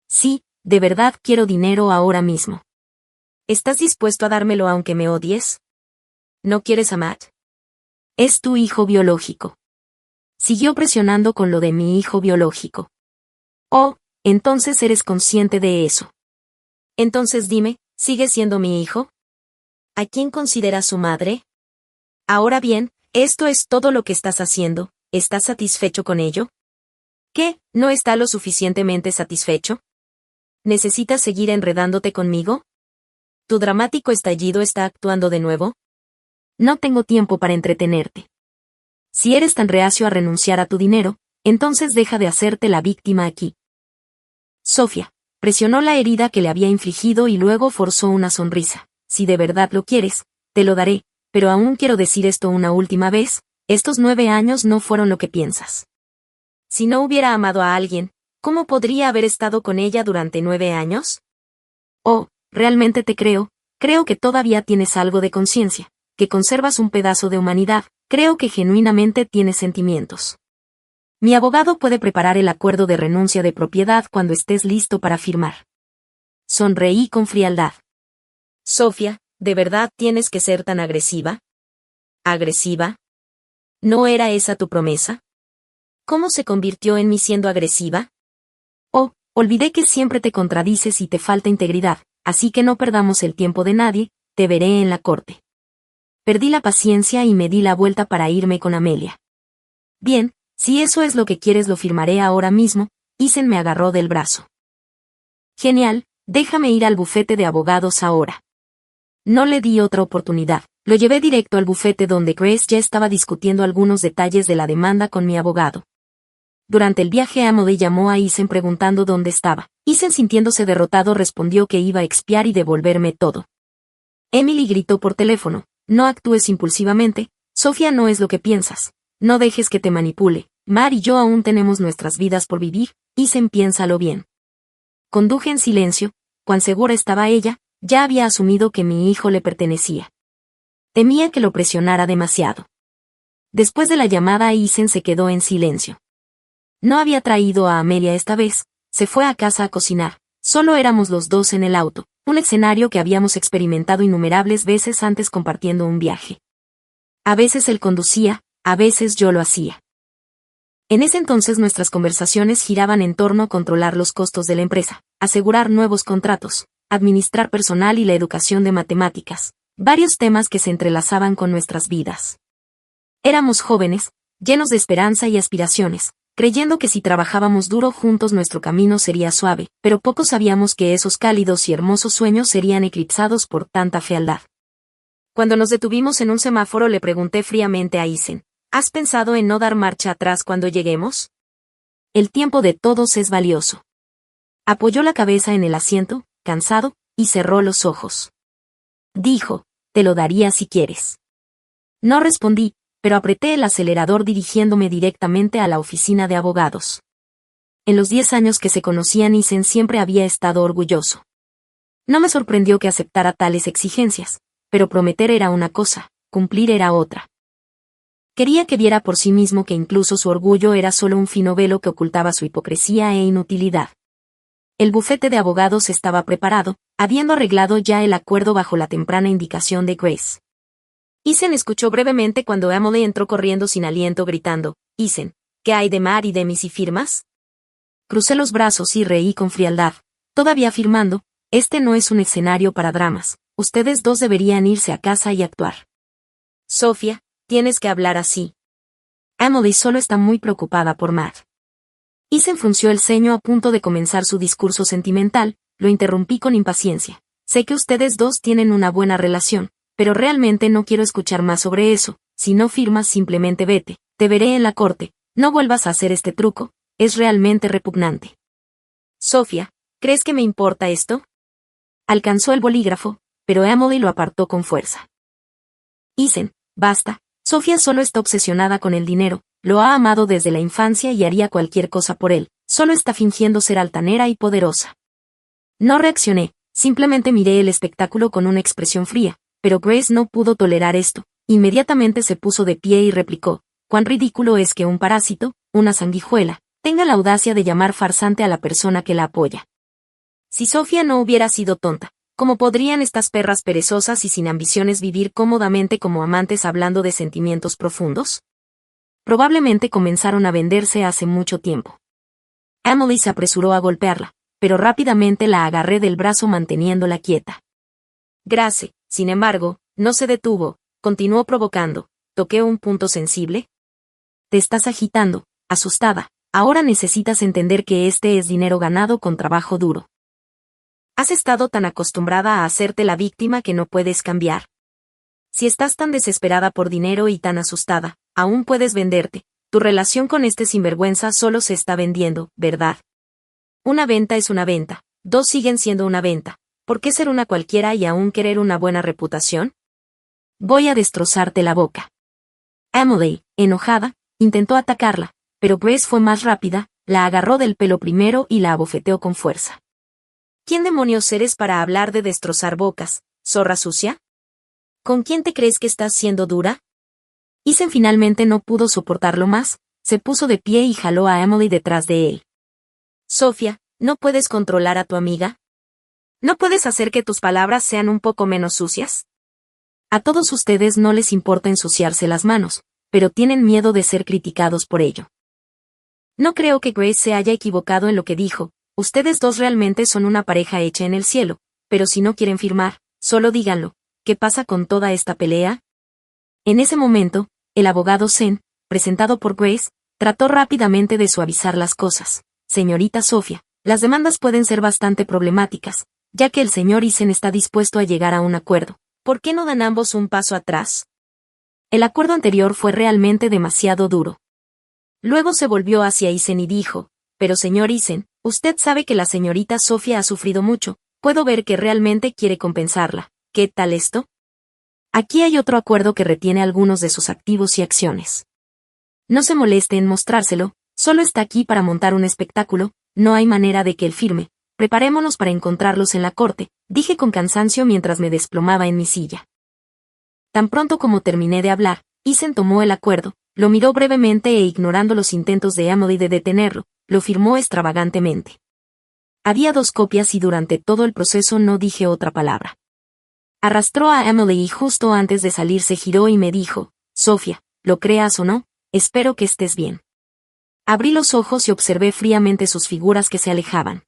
Sí, de verdad quiero dinero ahora mismo. ¿Estás dispuesto a dármelo aunque me odies? ¿No quieres a Matt? Es tu hijo biológico. Siguió presionando con lo de mi hijo biológico. Oh, entonces eres consciente de eso. Entonces dime, ¿sigue siendo mi hijo? ¿A quién consideras su madre? Ahora bien, esto es todo lo que estás haciendo, ¿estás satisfecho con ello? ¿Qué? ¿No está lo suficientemente satisfecho? ¿Necesitas seguir enredándote conmigo? ¿Tu dramático estallido está actuando de nuevo? No tengo tiempo para entretenerte. Si eres tan reacio a renunciar a tu dinero, entonces deja de hacerte la víctima aquí. Sofía presionó la herida que le había infligido y luego forzó una sonrisa. Si de verdad lo quieres, te lo daré, pero aún quiero decir esto una última vez, estos 9 años no fueron lo que piensas. Si no hubiera amado a alguien, ¿cómo podría haber estado con ella durante 9 años? Oh, realmente te creo que todavía tienes algo de conciencia, que conservas un pedazo de humanidad, creo que genuinamente tienes sentimientos. Mi abogado puede preparar el acuerdo de renuncia de propiedad cuando estés listo para firmar. Sonreí con frialdad. Sofía, ¿de verdad tienes que ser tan agresiva? ¿Agresiva? ¿No era esa tu promesa? ¿Cómo se convirtió en mí siendo agresiva? Oh, olvidé que siempre te contradices y te falta integridad, así que no perdamos el tiempo de nadie, te veré en la corte. Perdí la paciencia y me di la vuelta para irme con Amelia. Bien, si eso es lo que quieres lo firmaré ahora mismo, Ethan me agarró del brazo. Genial, déjame ir al bufete de abogados ahora. No le di otra oportunidad, lo llevé directo al bufete donde Grace ya estaba discutiendo algunos detalles de la demanda con mi abogado. Durante el viaje Emily llamó a Ethan preguntando dónde estaba. Ethan sintiéndose derrotado respondió que iba a expiar y devolverme todo. Emily gritó por teléfono, no actúes impulsivamente, Sofía no es lo que piensas, no dejes que te manipule, Mar y yo aún tenemos nuestras vidas por vivir, Ethan piénsalo bien. Conduje en silencio, cuán segura estaba ella, ya había asumido que mi hijo le pertenecía. Temía que lo presionara demasiado. Después de la llamada Ethan se quedó en silencio. No había traído a Amelia esta vez, se fue a casa a cocinar, solo éramos los dos en el auto, un escenario que habíamos experimentado innumerables veces antes compartiendo un viaje. A veces él conducía, a veces yo lo hacía. En ese entonces nuestras conversaciones giraban en torno a controlar los costos de la empresa, asegurar nuevos contratos, administrar personal y la educación de matemáticas, varios temas que se entrelazaban con nuestras vidas. Éramos jóvenes, llenos de esperanza y aspiraciones, creyendo que si trabajábamos duro juntos nuestro camino sería suave, pero poco sabíamos que esos cálidos y hermosos sueños serían eclipsados por tanta fealdad. Cuando nos detuvimos en un semáforo le pregunté fríamente a Ethan, ¿Has pensado en no dar marcha atrás cuando lleguemos? El tiempo de todos es valioso. Apoyó la cabeza en el asiento, cansado, y cerró los ojos. Dijo, te lo daría si quieres. No respondí, pero apreté el acelerador dirigiéndome directamente a la oficina de abogados. En los 10 años que se conocían, Isen siempre había estado orgulloso. No me sorprendió que aceptara tales exigencias, pero prometer era una cosa, cumplir era otra. Quería que viera por sí mismo que incluso su orgullo era solo un fino velo que ocultaba su hipocresía e inutilidad. El bufete de abogados estaba preparado, habiendo arreglado ya el acuerdo bajo la temprana indicación de Grace. Isen escuchó brevemente cuando Emily entró corriendo sin aliento gritando, «Isen, ¿qué hay de Mar y de mis y firmas?» Crucé los brazos y reí con frialdad, todavía afirmando, «Este no es un escenario para dramas, ustedes dos deberían irse a casa y actuar». «Sofía, tienes que hablar así. Emily solo está muy preocupada por Matt». Isen frunció el ceño a punto de comenzar su discurso sentimental, lo interrumpí con impaciencia. «Sé que ustedes dos tienen una buena relación, pero realmente no quiero escuchar más sobre eso. Si no firmas, simplemente vete, te veré en la corte, no vuelvas a hacer este truco, es realmente repugnante». «Sofía, ¿crees que me importa esto?» Alcanzó el bolígrafo, pero Emily lo apartó con fuerza. «Isen, basta, Sofía solo está obsesionada con el dinero, lo ha amado desde la infancia y haría cualquier cosa por él, solo está fingiendo ser altanera y poderosa». No reaccioné, simplemente miré el espectáculo con una expresión fría, pero Grace no pudo tolerar esto, inmediatamente se puso de pie y replicó, «Cuán ridículo es que un parásito, una sanguijuela, tenga la audacia de llamar farsante a la persona que la apoya. Si Sofía no hubiera sido tonta, ¿cómo podrían estas perras perezosas y sin ambiciones vivir cómodamente como amantes hablando de sentimientos profundos? Probablemente comenzaron a venderse hace mucho tiempo». Emily se apresuró a golpearla, pero rápidamente la agarré del brazo manteniéndola quieta. Grace, sin embargo, no se detuvo, continuó provocando, ¿toqué un punto sensible? Te estás agitando, asustada, ahora necesitas entender que este es dinero ganado con trabajo duro. ¿Has estado tan acostumbrada a hacerte la víctima que no puedes cambiar? Si estás tan desesperada por dinero y tan asustada, aún puedes venderte, tu relación con este sinvergüenza solo se está vendiendo, ¿verdad? Una venta es una venta, dos siguen siendo una venta. ¿Por qué ser una cualquiera y aún querer una buena reputación? Voy a destrozarte la boca. Emily, enojada, intentó atacarla, pero Grace fue más rápida, la agarró del pelo primero y la abofeteó con fuerza. ¿Quién demonios eres para hablar de destrozar bocas, zorra sucia? ¿Con quién te crees que estás siendo dura? Isen finalmente no pudo soportarlo más, se puso de pie y jaló a Emily detrás de él. Sofía, ¿no puedes controlar a tu amiga? ¿No puedes hacer que tus palabras sean un poco menos sucias? A todos ustedes no les importa ensuciarse las manos, pero tienen miedo de ser criticados por ello. No creo que Grace se haya equivocado en lo que dijo, ustedes dos realmente son una pareja hecha en el cielo, pero si no quieren firmar, solo díganlo, ¿qué pasa con toda esta pelea? En ese momento, el abogado Zen, presentado por Grace, trató rápidamente de suavizar las cosas. Señorita Sofía, las demandas pueden ser bastante problemáticas, ya que el señor Isen está dispuesto a llegar a un acuerdo. ¿Por qué no dan ambos un paso atrás? El acuerdo anterior fue realmente demasiado duro. Luego se volvió hacia Isen y dijo, pero señor Isen, usted sabe que la señorita Sofía ha sufrido mucho, puedo ver que realmente quiere compensarla. ¿Qué tal esto? Aquí hay otro acuerdo que retiene algunos de sus activos y acciones. No se moleste en mostrárselo, solo está aquí para montar un espectáculo, no hay manera de que él firme. Preparémonos para encontrarlos en la corte, dije con cansancio mientras me desplomaba en mi silla. Tan pronto como terminé de hablar, Isen tomó el acuerdo, lo miró brevemente e ignorando los intentos de Emily de detenerlo, lo firmó extravagantemente. Había 2 copias y durante todo el proceso no dije otra palabra. Arrastró a Emily y justo antes de salir se giró y me dijo, Sofía, lo creas o no, espero que estés bien. Abrí los ojos y observé fríamente sus figuras que se alejaban.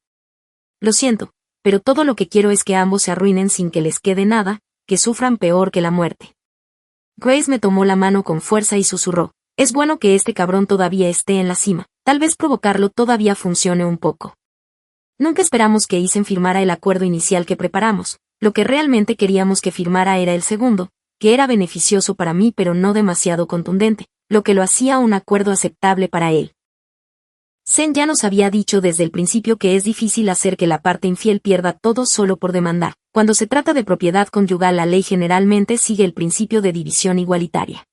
Lo siento, pero todo lo que quiero es que ambos se arruinen sin que les quede nada, que sufran peor que la muerte. Grace me tomó la mano con fuerza y susurró, es bueno que este cabrón todavía esté en la cima, tal vez provocarlo todavía funcione un poco. Nunca esperamos que Isen firmara el acuerdo inicial que preparamos, lo que realmente queríamos que firmara era el segundo, que era beneficioso para mí pero no demasiado contundente, lo que lo hacía un acuerdo aceptable para él. Zen ya nos había dicho desde el principio que es difícil hacer que la parte infiel pierda todo solo por demandar. Cuando se trata de propiedad conyugal, la ley generalmente sigue el principio de división igualitaria.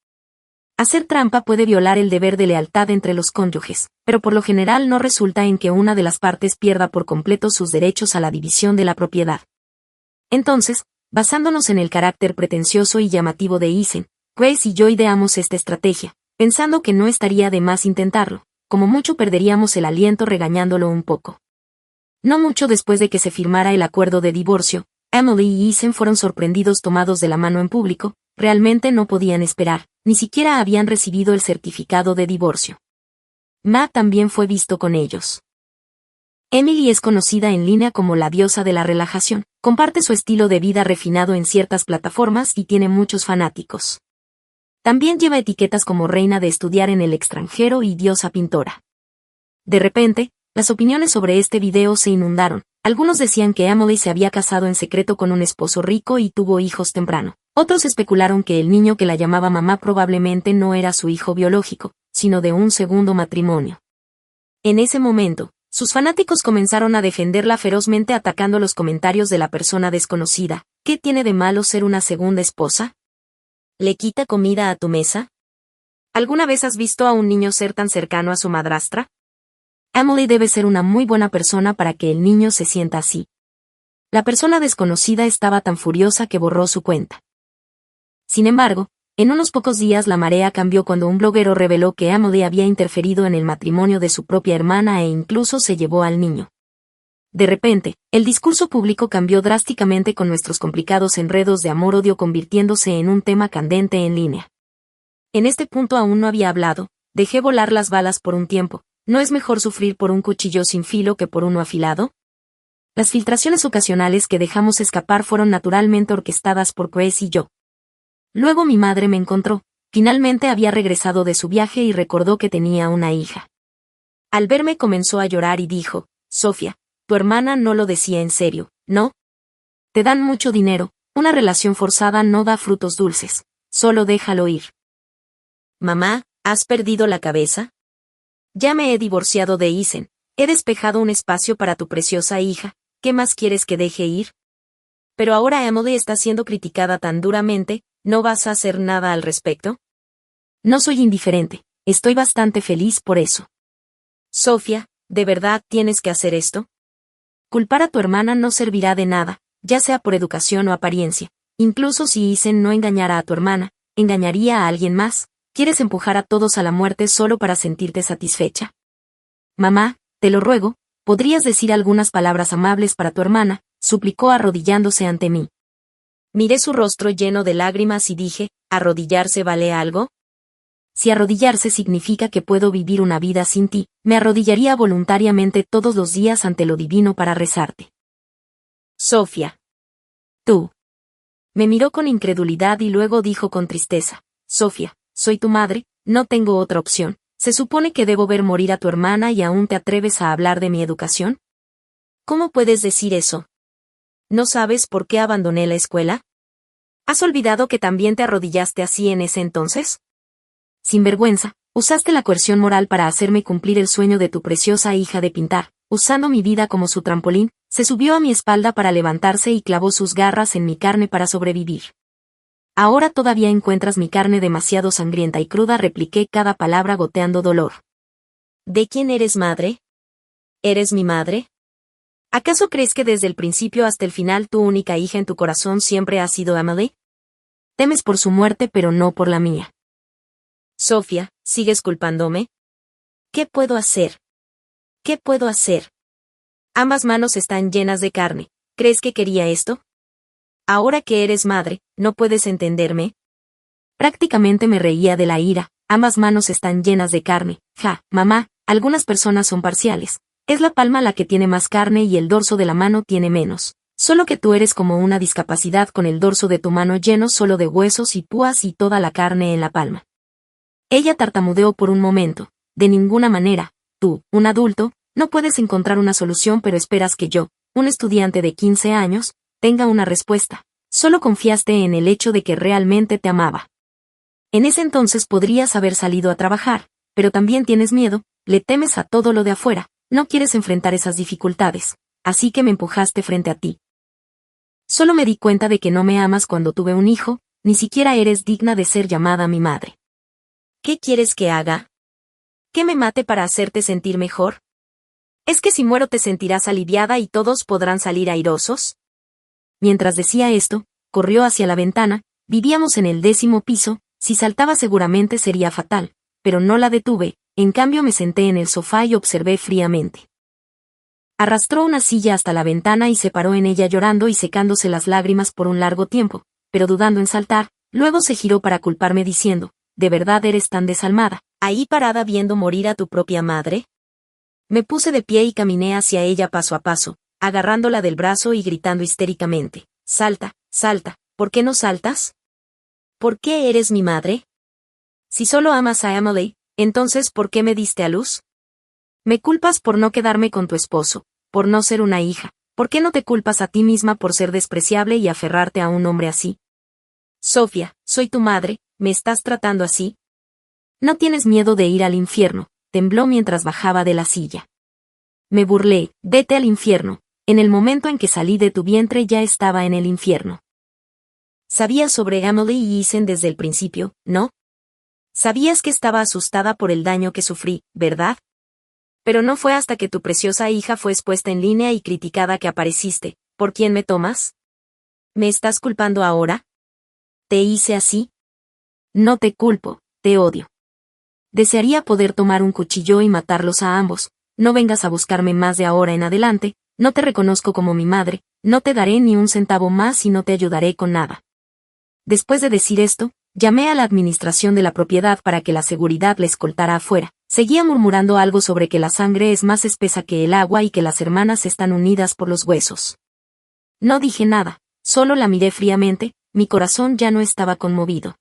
Hacer trampa puede violar el deber de lealtad entre los cónyuges, pero por lo general no resulta en que una de las partes pierda por completo sus derechos a la división de la propiedad. Entonces, basándonos en el carácter pretencioso y llamativo de Isen, Grace y yo ideamos esta estrategia, pensando que no estaría de más intentarlo. Como mucho perderíamos el aliento regañándolo un poco. No mucho después de que se firmara el acuerdo de divorcio, Emily y Isen fueron sorprendidos tomados de la mano en público. Realmente no podían esperar, ni siquiera habían recibido el certificado de divorcio. Matt también fue visto con ellos. Emily es conocida en línea como la diosa de la relajación, comparte su estilo de vida refinado en ciertas plataformas y tiene muchos fanáticos. También lleva etiquetas como reina de estudiar en el extranjero y diosa pintora. De repente, las opiniones sobre este video se inundaron. Algunos decían que Emily se había casado en secreto con un esposo rico y tuvo hijos temprano. Otros especularon que el niño que la llamaba mamá probablemente no era su hijo biológico, sino de un segundo matrimonio. En ese momento, sus fanáticos comenzaron a defenderla ferozmente atacando los comentarios de la persona desconocida. ¿Qué tiene de malo ser una segunda esposa? ¿Le quita comida a tu mesa? ¿Alguna vez has visto a un niño ser tan cercano a su madrastra? Emily debe ser una muy buena persona para que el niño se sienta así. La persona desconocida estaba tan furiosa que borró su cuenta. Sin embargo, en unos pocos días la marea cambió cuando un bloguero reveló que Emily había interferido en el matrimonio de su propia hermana e incluso se llevó al niño. De repente, el discurso público cambió drásticamente con nuestros complicados enredos de amor-odio convirtiéndose en un tema candente en línea. En este punto aún no había hablado, dejé volar las balas por un tiempo. ¿No es mejor sufrir por un cuchillo sin filo que por uno afilado? Las filtraciones ocasionales que dejamos escapar fueron naturalmente orquestadas por Grace y yo. Luego mi madre me encontró. Finalmente había regresado de su viaje y recordó que tenía una hija. Al verme comenzó a llorar y dijo, Sofía, tu hermana no lo decía en serio, ¿no? Te dan mucho dinero, una relación forzada no da frutos dulces, solo déjalo ir. Mamá, ¿has perdido la cabeza? Ya me he divorciado de Isen, he despejado un espacio para tu preciosa hija, ¿qué más quieres que deje ir? Pero ahora Emily está siendo criticada tan duramente, ¿no vas a hacer nada al respecto? No soy indiferente, estoy bastante feliz por eso. Sofía, ¿de verdad tienes que hacer esto? Culpar a tu hermana no servirá de nada, ya sea por educación o apariencia. Incluso si Isen no engañara a tu hermana, engañaría a alguien más. ¿Quieres empujar a todos a la muerte solo para sentirte satisfecha? Mamá, te lo ruego, ¿podrías decir algunas palabras amables para tu hermana?, suplicó arrodillándose ante mí. Miré su rostro lleno de lágrimas y dije, ¿arrodillarse vale algo? Si arrodillarse significa que puedo vivir una vida sin ti, me arrodillaría voluntariamente todos los días ante lo divino para rezarte. Sofía. Tú. Me miró con incredulidad y luego dijo con tristeza, Sofía, soy tu madre, no tengo otra opción. ¿Se supone que debo ver morir a tu hermana y aún te atreves a hablar de mi educación? ¿Cómo puedes decir eso? ¿No sabes por qué abandoné la escuela? ¿Has olvidado que también te arrodillaste así en ese entonces? Sin vergüenza, usaste la coerción moral para hacerme cumplir el sueño de tu preciosa hija de pintar. Usando mi vida como su trampolín, se subió a mi espalda para levantarse y clavó sus garras en mi carne para sobrevivir. Ahora todavía encuentras mi carne demasiado sangrienta y cruda, repliqué cada palabra goteando dolor. ¿De quién eres madre? ¿Eres mi madre? ¿Acaso crees que desde el principio hasta el final tu única hija en tu corazón siempre ha sido Emily? Temes por su muerte pero no por la mía. Sofía, ¿sigues culpándome? ¿Qué puedo hacer? ¿Qué puedo hacer? Ambas manos están llenas de carne. ¿Crees que quería esto? Ahora que eres madre, ¿no puedes entenderme? Prácticamente me reía de la ira. Ambas manos están llenas de carne. Ja, mamá, algunas personas son parciales. Es la palma la que tiene más carne y el dorso de la mano tiene menos. Solo que tú eres como una discapacidad con el dorso de tu mano lleno solo de huesos y púas y toda la carne en la palma. Ella tartamudeó por un momento. De ninguna manera, tú, un adulto, no puedes encontrar una solución pero esperas que yo, un estudiante de 15 años, tenga una respuesta. Solo confiaste en el hecho de que realmente te amaba. En ese entonces podrías haber salido a trabajar, pero también tienes miedo, le temes a todo lo de afuera, no quieres enfrentar esas dificultades, así que me empujaste frente a ti. Solo me di cuenta de que no me amas cuando tuve un hijo, ni siquiera eres digna de ser llamada mi madre. ¿Qué quieres que haga? ¿Que me mate para hacerte sentir mejor? ¿Es que si muero te sentirás aliviada y todos podrán salir airosos? Mientras decía esto, corrió hacia la ventana, vivíamos en el 10º piso, si saltaba seguramente sería fatal, pero no la detuve, en cambio me senté en el sofá y observé fríamente. Arrastró una silla hasta la ventana y se paró en ella llorando y secándose las lágrimas por un largo tiempo, pero dudando en saltar, luego se giró para culparme diciendo, ¿de verdad eres tan desalmada, ahí parada viendo morir a tu propia madre? Me puse de pie y caminé hacia ella paso a paso, agarrándola del brazo y gritando histéricamente, salta, salta, ¿por qué no saltas? ¿Por qué eres mi madre? Si solo amas a Emily, entonces ¿por qué me diste a luz? Me culpas por no quedarme con tu esposo, por no ser una hija, ¿por qué no te culpas a ti misma por ser despreciable y aferrarte a un hombre así? Sofía, soy tu madre, ¿me estás tratando así? No tienes miedo de ir al infierno, tembló mientras bajaba de la silla. Me burlé, vete al infierno, en el momento en que salí de tu vientre ya estaba en el infierno. Sabías sobre Emily y Ethan desde el principio, ¿no? Sabías que estaba asustada por el daño que sufrí, ¿verdad? Pero no fue hasta que tu preciosa hija fue expuesta en línea y criticada que apareciste. ¿Por quién me tomas? ¿Me estás culpando ahora? ¿Te hice así? No te culpo, te odio. Desearía poder tomar un cuchillo y matarlos a ambos. No vengas a buscarme más de ahora en adelante, no te reconozco como mi madre, no te daré ni un centavo más y no te ayudaré con nada. Después de decir esto, llamé a la administración de la propiedad para que la seguridad la escoltara afuera. Seguía murmurando algo sobre que la sangre es más espesa que el agua y que las hermanas están unidas por los huesos. No dije nada, solo la miré fríamente, mi corazón ya no estaba conmovido.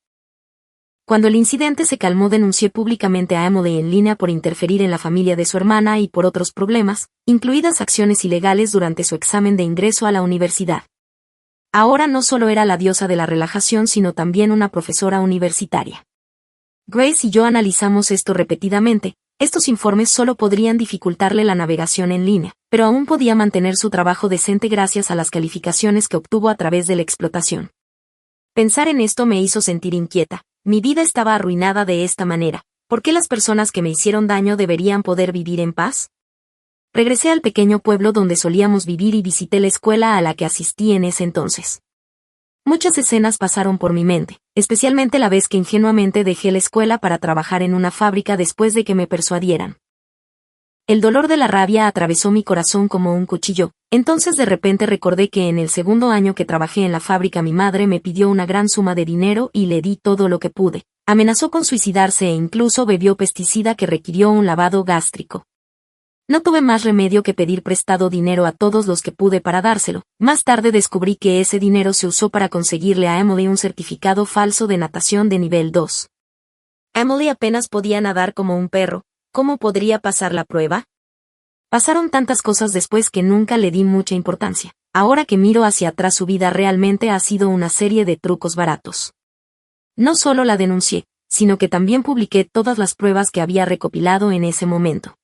Cuando el incidente se calmó denuncié públicamente a Emily en línea por interferir en la familia de su hermana y por otros problemas, incluidas acciones ilegales durante su examen de ingreso a la universidad. Ahora no solo era la diosa de la relajación sino también una profesora universitaria. Grace y yo analizamos esto repetidamente, estos informes solo podrían dificultarle la navegación en línea, pero aún podía mantener su trabajo decente gracias a las calificaciones que obtuvo a través de la explotación. Pensar en esto me hizo sentir inquieta, mi vida estaba arruinada de esta manera, ¿por qué las personas que me hicieron daño deberían poder vivir en paz? Regresé al pequeño pueblo donde solíamos vivir y visité la escuela a la que asistí en ese entonces. Muchas escenas pasaron por mi mente, especialmente la vez que ingenuamente dejé la escuela para trabajar en una fábrica después de que me persuadieran. El dolor de la rabia atravesó mi corazón como un cuchillo, entonces de repente recordé que en el segundo año que trabajé en la fábrica mi madre me pidió una gran suma de dinero y le di todo lo que pude. Amenazó con suicidarse e incluso bebió pesticida que requirió un lavado gástrico. No tuve más remedio que pedir prestado dinero a todos los que pude para dárselo. Más tarde descubrí que ese dinero se usó para conseguirle a Emily un certificado falso de natación de nivel 2. Emily apenas podía nadar como un perro, ¿cómo podría pasar la prueba? Pasaron tantas cosas después que nunca le di mucha importancia. Ahora que miro hacia atrás su vida realmente ha sido una serie de trucos baratos. No solo la denuncié, sino que también publiqué todas las pruebas que había recopilado en ese momento.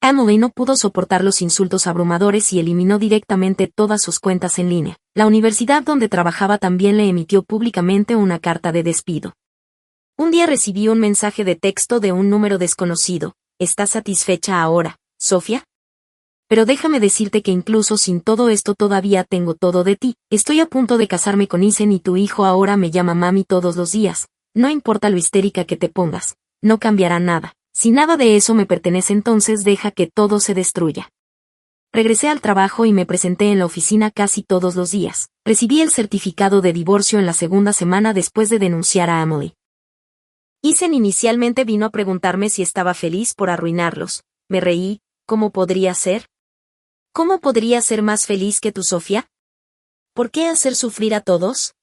Emily no pudo soportar los insultos abrumadores y eliminó directamente todas sus cuentas en línea. La universidad donde trabajaba también le emitió públicamente una carta de despido. Un día recibí un mensaje de texto de un número desconocido. ¿Estás satisfecha ahora, Sofía? Pero déjame decirte que incluso sin todo esto todavía tengo todo de ti. Estoy a punto de casarme con Ethan y tu hijo ahora me llama mami todos los días. No importa lo histérica que te pongas, no cambiará nada. Si nada de eso me pertenece entonces deja que todo se destruya. Regresé al trabajo y me presenté en la oficina casi todos los días. Recibí el certificado de divorcio en la segunda semana después de denunciar a Emily. Ethan inicialmente vino a preguntarme si estaba feliz por arruinarlos. Me reí, ¿cómo podría ser? ¿Cómo podría ser más feliz que tú, Sofía? ¿Por qué hacer sufrir a todos?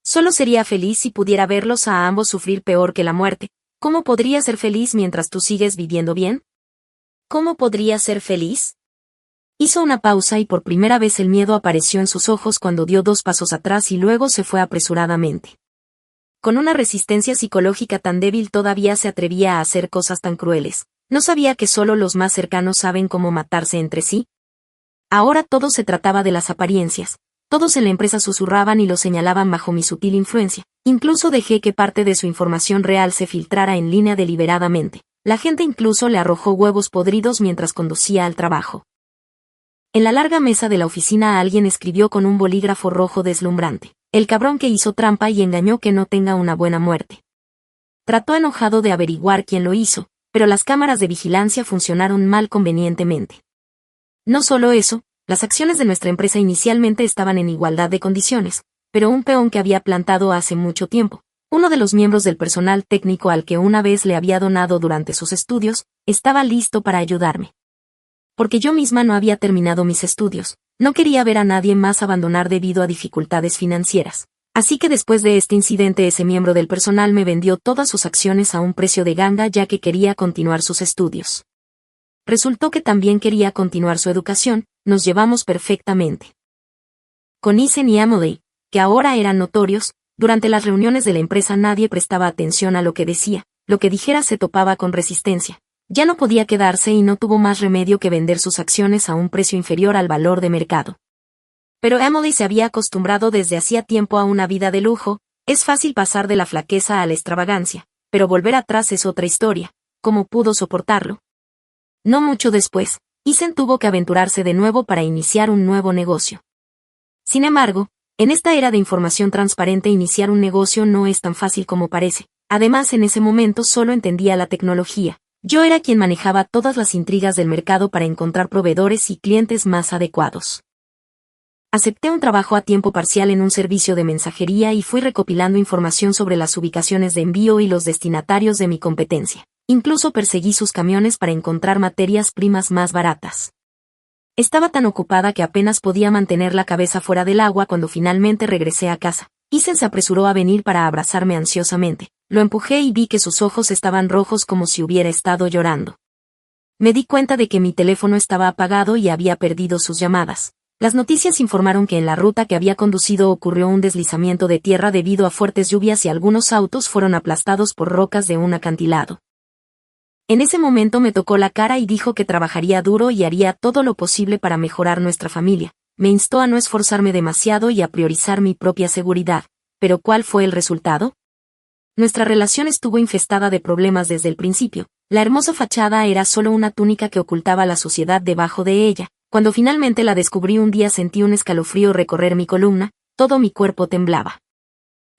Solo sería feliz si pudiera verlos a ambos sufrir peor que la muerte. ¿Cómo podría ser feliz mientras tú sigues viviendo bien? ¿Cómo podría ser feliz? Hizo una pausa y por primera vez el miedo apareció en sus ojos cuando dio 2 pasos atrás y luego se fue apresuradamente. Con una resistencia psicológica tan débil todavía se atrevía a hacer cosas tan crueles. ¿No sabía que solo los más cercanos saben cómo matarse entre sí? Ahora todo se trataba de las apariencias. Todos en la empresa susurraban y lo señalaban bajo mi sutil influencia. Incluso dejé que parte de su información real se filtrara en línea deliberadamente. La gente incluso le arrojó huevos podridos mientras conducía al trabajo. En la larga mesa de la oficina alguien escribió con un bolígrafo rojo deslumbrante: el cabrón que hizo trampa y engañó que no tenga una buena muerte. Trató enojado de averiguar quién lo hizo, pero las cámaras de vigilancia funcionaron mal convenientemente. No solo eso, las acciones de nuestra empresa inicialmente estaban en igualdad de condiciones, pero un peón que había plantado hace mucho tiempo, uno de los miembros del personal técnico al que una vez le había donado durante sus estudios, estaba listo para ayudarme. Porque yo misma no había terminado mis estudios, no quería ver a nadie más abandonar debido a dificultades financieras. Así que después de este incidente ese miembro del personal me vendió todas sus acciones a un precio de ganga ya que quería continuar sus estudios. Resultó que también quería continuar su educación, nos llevamos perfectamente. Con Eisen y Emily, que ahora eran notorios, durante las reuniones de la empresa nadie prestaba atención a lo que decía, lo que dijera se topaba con resistencia. Ya no podía quedarse y no tuvo más remedio que vender sus acciones a un precio inferior al valor de mercado. Pero Emily se había acostumbrado desde hacía tiempo a una vida de lujo. Es fácil pasar de la flaqueza a la extravagancia, pero volver atrás es otra historia. ¿Cómo pudo soportarlo? No mucho después, Eisen tuvo que aventurarse de nuevo para iniciar un nuevo negocio. Sin embargo, en esta era de información transparente iniciar un negocio no es tan fácil como parece. Además en ese momento solo entendía la tecnología. Yo era quien manejaba todas las intrigas del mercado para encontrar proveedores y clientes más adecuados. Acepté un trabajo a tiempo parcial en un servicio de mensajería y fui recopilando información sobre las ubicaciones de envío y los destinatarios de mi competencia. Incluso perseguí sus camiones para encontrar materias primas más baratas. Estaba tan ocupada que apenas podía mantener la cabeza fuera del agua cuando finalmente regresé a casa. Eisen se apresuró a venir para abrazarme ansiosamente. Lo empujé y vi que sus ojos estaban rojos como si hubiera estado llorando. Me di cuenta de que mi teléfono estaba apagado y había perdido sus llamadas. Las noticias informaron que en la ruta que había conducido ocurrió un deslizamiento de tierra debido a fuertes lluvias y algunos autos fueron aplastados por rocas de un acantilado. En ese momento me tocó la cara y dijo que trabajaría duro y haría todo lo posible para mejorar nuestra familia. Me instó a no esforzarme demasiado y a priorizar mi propia seguridad. ¿Pero cuál fue el resultado? Nuestra relación estuvo infestada de problemas desde el principio. La hermosa fachada era solo una túnica que ocultaba la suciedad debajo de ella. Cuando finalmente la descubrí un día sentí un escalofrío recorrer mi columna, todo mi cuerpo temblaba.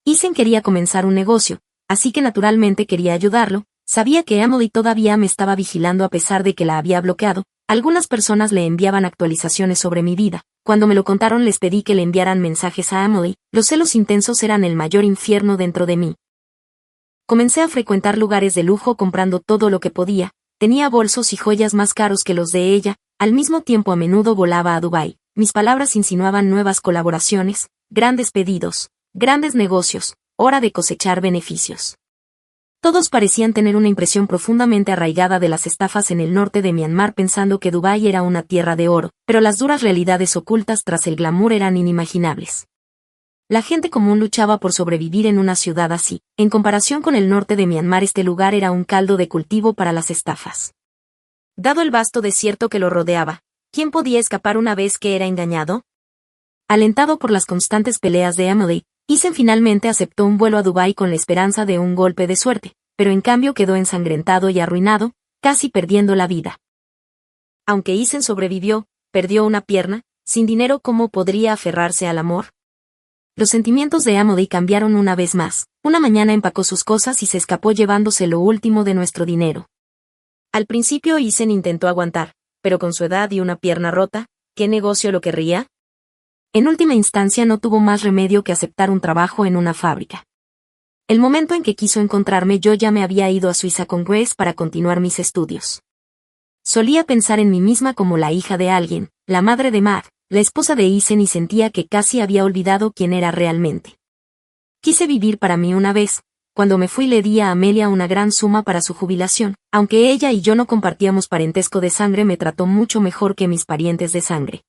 Eisen quería comenzar un negocio, así que naturalmente quería ayudarlo. Sabía que Emily todavía me estaba vigilando a pesar de que la había bloqueado. Algunas personas le enviaban actualizaciones sobre mi vida. Cuando me lo contaron les pedí que le enviaran mensajes a Emily. Los celos intensos eran el mayor infierno dentro de mí. Comencé a frecuentar lugares de lujo comprando todo lo que podía. Tenía bolsos y joyas más caros que los de ella. Al mismo tiempo a menudo volaba a Dubái. Mis palabras insinuaban nuevas colaboraciones, grandes pedidos, grandes negocios, hora de cosechar beneficios. Todos parecían tener una impresión profundamente arraigada de las estafas en el norte de Myanmar pensando que Dubái era una tierra de oro, pero las duras realidades ocultas tras el glamour eran inimaginables. La gente común luchaba por sobrevivir en una ciudad así. En comparación con el norte de Myanmar este lugar era un caldo de cultivo para las estafas. Dado el vasto desierto que lo rodeaba, ¿quién podía escapar una vez que era engañado? Alentado por las constantes peleas de Emily, Eisen finalmente aceptó un vuelo a Dubái con la esperanza de un golpe de suerte, pero en cambio quedó ensangrentado y arruinado, casi perdiendo la vida. Aunque Eisen sobrevivió, perdió una pierna, sin dinero ¿cómo podría aferrarse al amor? Los sentimientos de Emily cambiaron una vez más. Una mañana empacó sus cosas y se escapó llevándose lo último de nuestro dinero. Al principio Eisen intentó aguantar, pero con su edad y una pierna rota, ¿qué negocio lo querría? En última instancia no tuvo más remedio que aceptar un trabajo en una fábrica. El momento en que quiso encontrarme yo ya me había ido a Suiza con Grace para continuar mis estudios. Solía pensar en mí misma como la hija de alguien, la madre de Matt, la esposa de Eisen y sentía que casi había olvidado quién era realmente. Quise vivir para mí una vez. Cuando me fui le di a Amelia una gran suma para su jubilación. Aunque ella y yo no compartíamos parentesco de sangre me trató mucho mejor que mis parientes de sangre.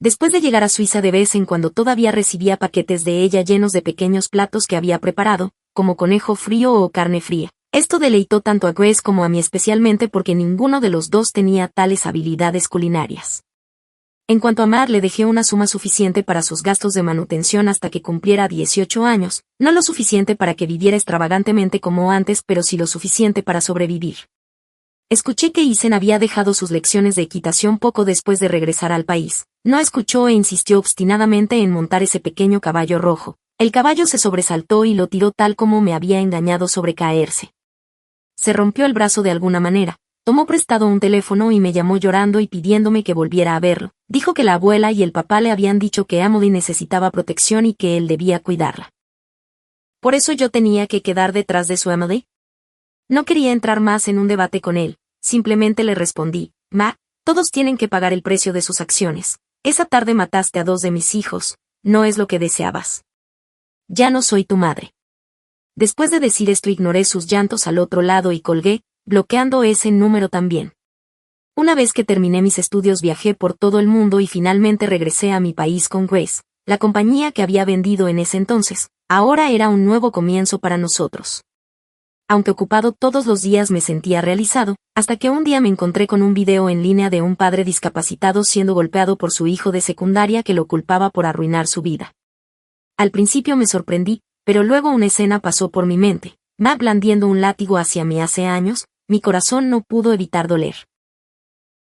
Después de llegar a Suiza de vez en cuando todavía recibía paquetes de ella llenos de pequeños platos que había preparado, como conejo frío o carne fría. Esto deleitó tanto a Grace como a mí especialmente porque ninguno de los dos tenía tales habilidades culinarias. En cuanto a Matt, le dejé una suma suficiente para sus gastos de manutención hasta que cumpliera 18 años, no lo suficiente para que viviera extravagantemente como antes, pero sí lo suficiente para sobrevivir. Escuché que Isen había dejado sus lecciones de equitación poco después de regresar al país. No escuchó e insistió obstinadamente en montar ese pequeño caballo rojo. El caballo se sobresaltó y lo tiró tal como me había engañado sobre caerse. Se rompió el brazo de alguna manera. Tomó prestado un teléfono y me llamó llorando y pidiéndome que volviera a verlo. Dijo que la abuela y el papá le habían dicho que Emily necesitaba protección y que él debía cuidarla. ¿Por eso yo tenía que quedar detrás de su Emily? No quería entrar más en un debate con él. Simplemente le respondí, Ma, todos tienen que pagar el precio de sus acciones. Esa tarde mataste a 2 de mis hijos, no es lo que deseabas. Ya no soy tu madre. Después de decir esto ignoré sus llantos al otro lado y colgué, bloqueando ese número también. Una vez que terminé mis estudios viajé por todo el mundo y finalmente regresé a mi país con Grace, la compañía que había vendido en ese entonces. Ahora era un nuevo comienzo para nosotros. Aunque ocupado todos los días me sentía realizado, hasta que un día me encontré con un video en línea de un padre discapacitado siendo golpeado por su hijo de secundaria que lo culpaba por arruinar su vida. Al principio me sorprendí, pero luego una escena pasó por mi mente. Matt blandiendo un látigo hacia mí hace años, mi corazón no pudo evitar doler.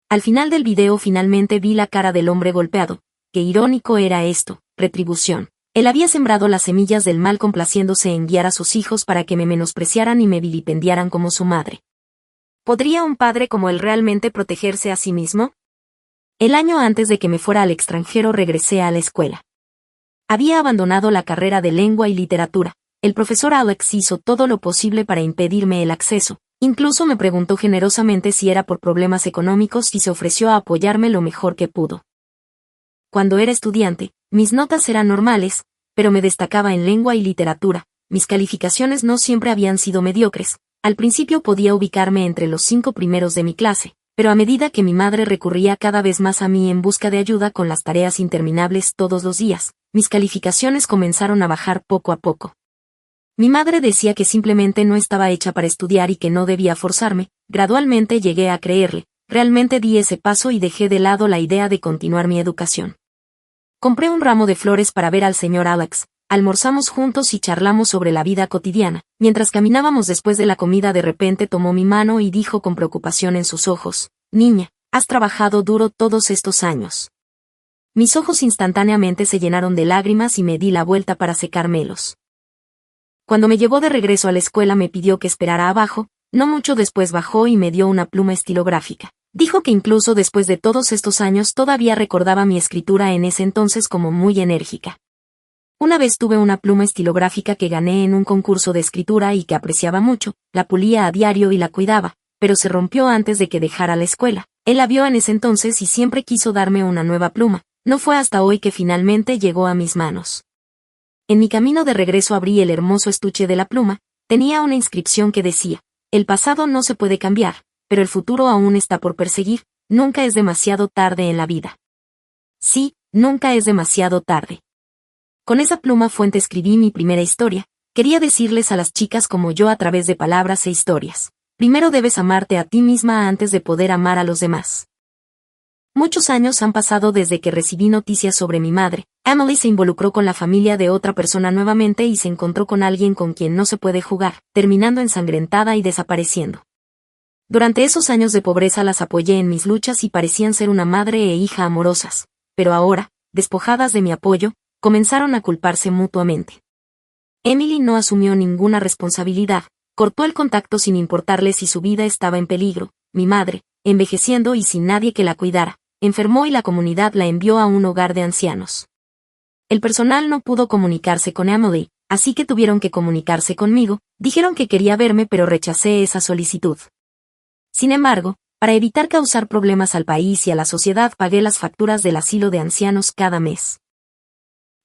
Al final del video finalmente vi la cara del hombre golpeado. Qué irónico era esto, retribución. Él había sembrado las semillas del mal complaciéndose en guiar a sus hijos para que me menospreciaran y me vilipendiaran como su madre. ¿Podría un padre como él realmente protegerse a sí mismo? El año antes de que me fuera al extranjero regresé a la escuela. Había abandonado la carrera de lengua y literatura. El profesor Alex hizo todo lo posible para impedirme el acceso. Incluso me preguntó generosamente si era por problemas económicos y se ofreció a apoyarme lo mejor que pudo. Cuando era estudiante, mis notas eran normales, pero me destacaba en lengua y literatura. Mis calificaciones no siempre habían sido mediocres. Al principio podía ubicarme entre los 5 primeros de mi clase, pero a medida que mi madre recurría cada vez más a mí en busca de ayuda con las tareas interminables todos los días, mis calificaciones comenzaron a bajar poco a poco. Mi madre decía que simplemente no estaba hecha para estudiar y que no debía forzarme. Gradualmente llegué a creerle. Realmente di ese paso y dejé de lado la idea de continuar mi educación. Compré un ramo de flores para ver al señor Alex, almorzamos juntos y charlamos sobre la vida cotidiana. Mientras caminábamos después de la comida de repente tomó mi mano y dijo con preocupación en sus ojos, «Niña, has trabajado duro todos estos años». Mis ojos instantáneamente se llenaron de lágrimas y me di la vuelta para secármelos. Cuando me llevó de regreso a la escuela me pidió que esperara abajo, no mucho después bajó y me dio una pluma estilográfica. Dijo que incluso después de todos estos años todavía recordaba mi escritura en ese entonces como muy enérgica. Una vez tuve una pluma estilográfica que gané en un concurso de escritura y que apreciaba mucho, la pulía a diario y la cuidaba, pero se rompió antes de que dejara la escuela. Él la vio en ese entonces y siempre quiso darme una nueva pluma. No fue hasta hoy que finalmente llegó a mis manos. En mi camino de regreso abrí el hermoso estuche de la pluma, tenía una inscripción que decía, «El pasado no se puede cambiar, pero el futuro aún está por perseguir, nunca es demasiado tarde en la vida». Sí, nunca es demasiado tarde. Con esa pluma fuente escribí mi primera historia. Quería decirles a las chicas como yo a través de palabras e historias. Primero debes amarte a ti misma antes de poder amar a los demás. Muchos años han pasado desde que recibí noticias sobre mi madre. Emily se involucró con la familia de otra persona nuevamente y se encontró con alguien con quien no se puede jugar, terminando ensangrentada y desapareciendo. Durante esos años de pobreza las apoyé en mis luchas y parecían ser una madre e hija amorosas, pero ahora, despojadas de mi apoyo, comenzaron a culparse mutuamente. Emily no asumió ninguna responsabilidad, cortó el contacto sin importarle si su vida estaba en peligro. Mi madre, envejeciendo y sin nadie que la cuidara, enfermó y la comunidad la envió a un hogar de ancianos. El personal no pudo comunicarse con Emily, así que tuvieron que comunicarse conmigo. Dijeron que quería verme pero rechacé esa solicitud. Sin embargo, para evitar causar problemas al país y a la sociedad pagué las facturas del asilo de ancianos cada mes.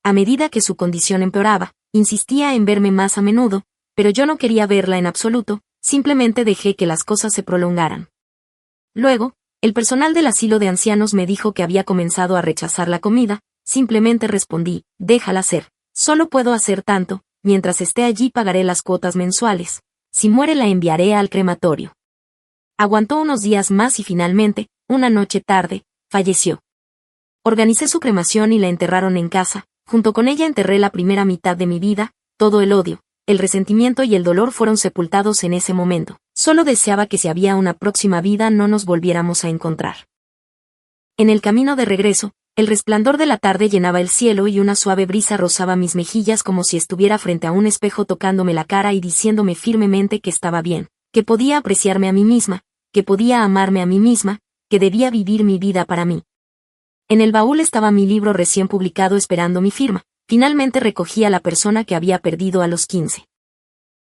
A medida que su condición empeoraba, insistía en verme más a menudo, pero yo no quería verla en absoluto, simplemente dejé que las cosas se prolongaran. Luego, El personal del asilo de ancianos me dijo que había comenzado a rechazar la comida. Simplemente respondí, déjala ser. Solo puedo hacer tanto, mientras esté allí pagaré las cuotas mensuales. Si muere la enviaré al crematorio. Aguantó unos días más y finalmente, una noche tarde, falleció. Organicé su cremación y la enterraron en casa. Junto con ella enterré la primera mitad de mi vida. Todo el odio, el resentimiento y el dolor fueron sepultados en ese momento. Solo deseaba que si había una próxima vida no nos volviéramos a encontrar. En el camino de regreso, el resplandor de la tarde llenaba el cielo y una suave brisa rozaba mis mejillas como si estuviera frente a un espejo tocándome la cara y diciéndome firmemente que estaba bien, que podía apreciarme a mí misma, que podía amarme a mí misma, que debía vivir mi vida para mí. En el baúl estaba mi libro recién publicado esperando mi firma. Finalmente recogí a la persona que había perdido a los 15.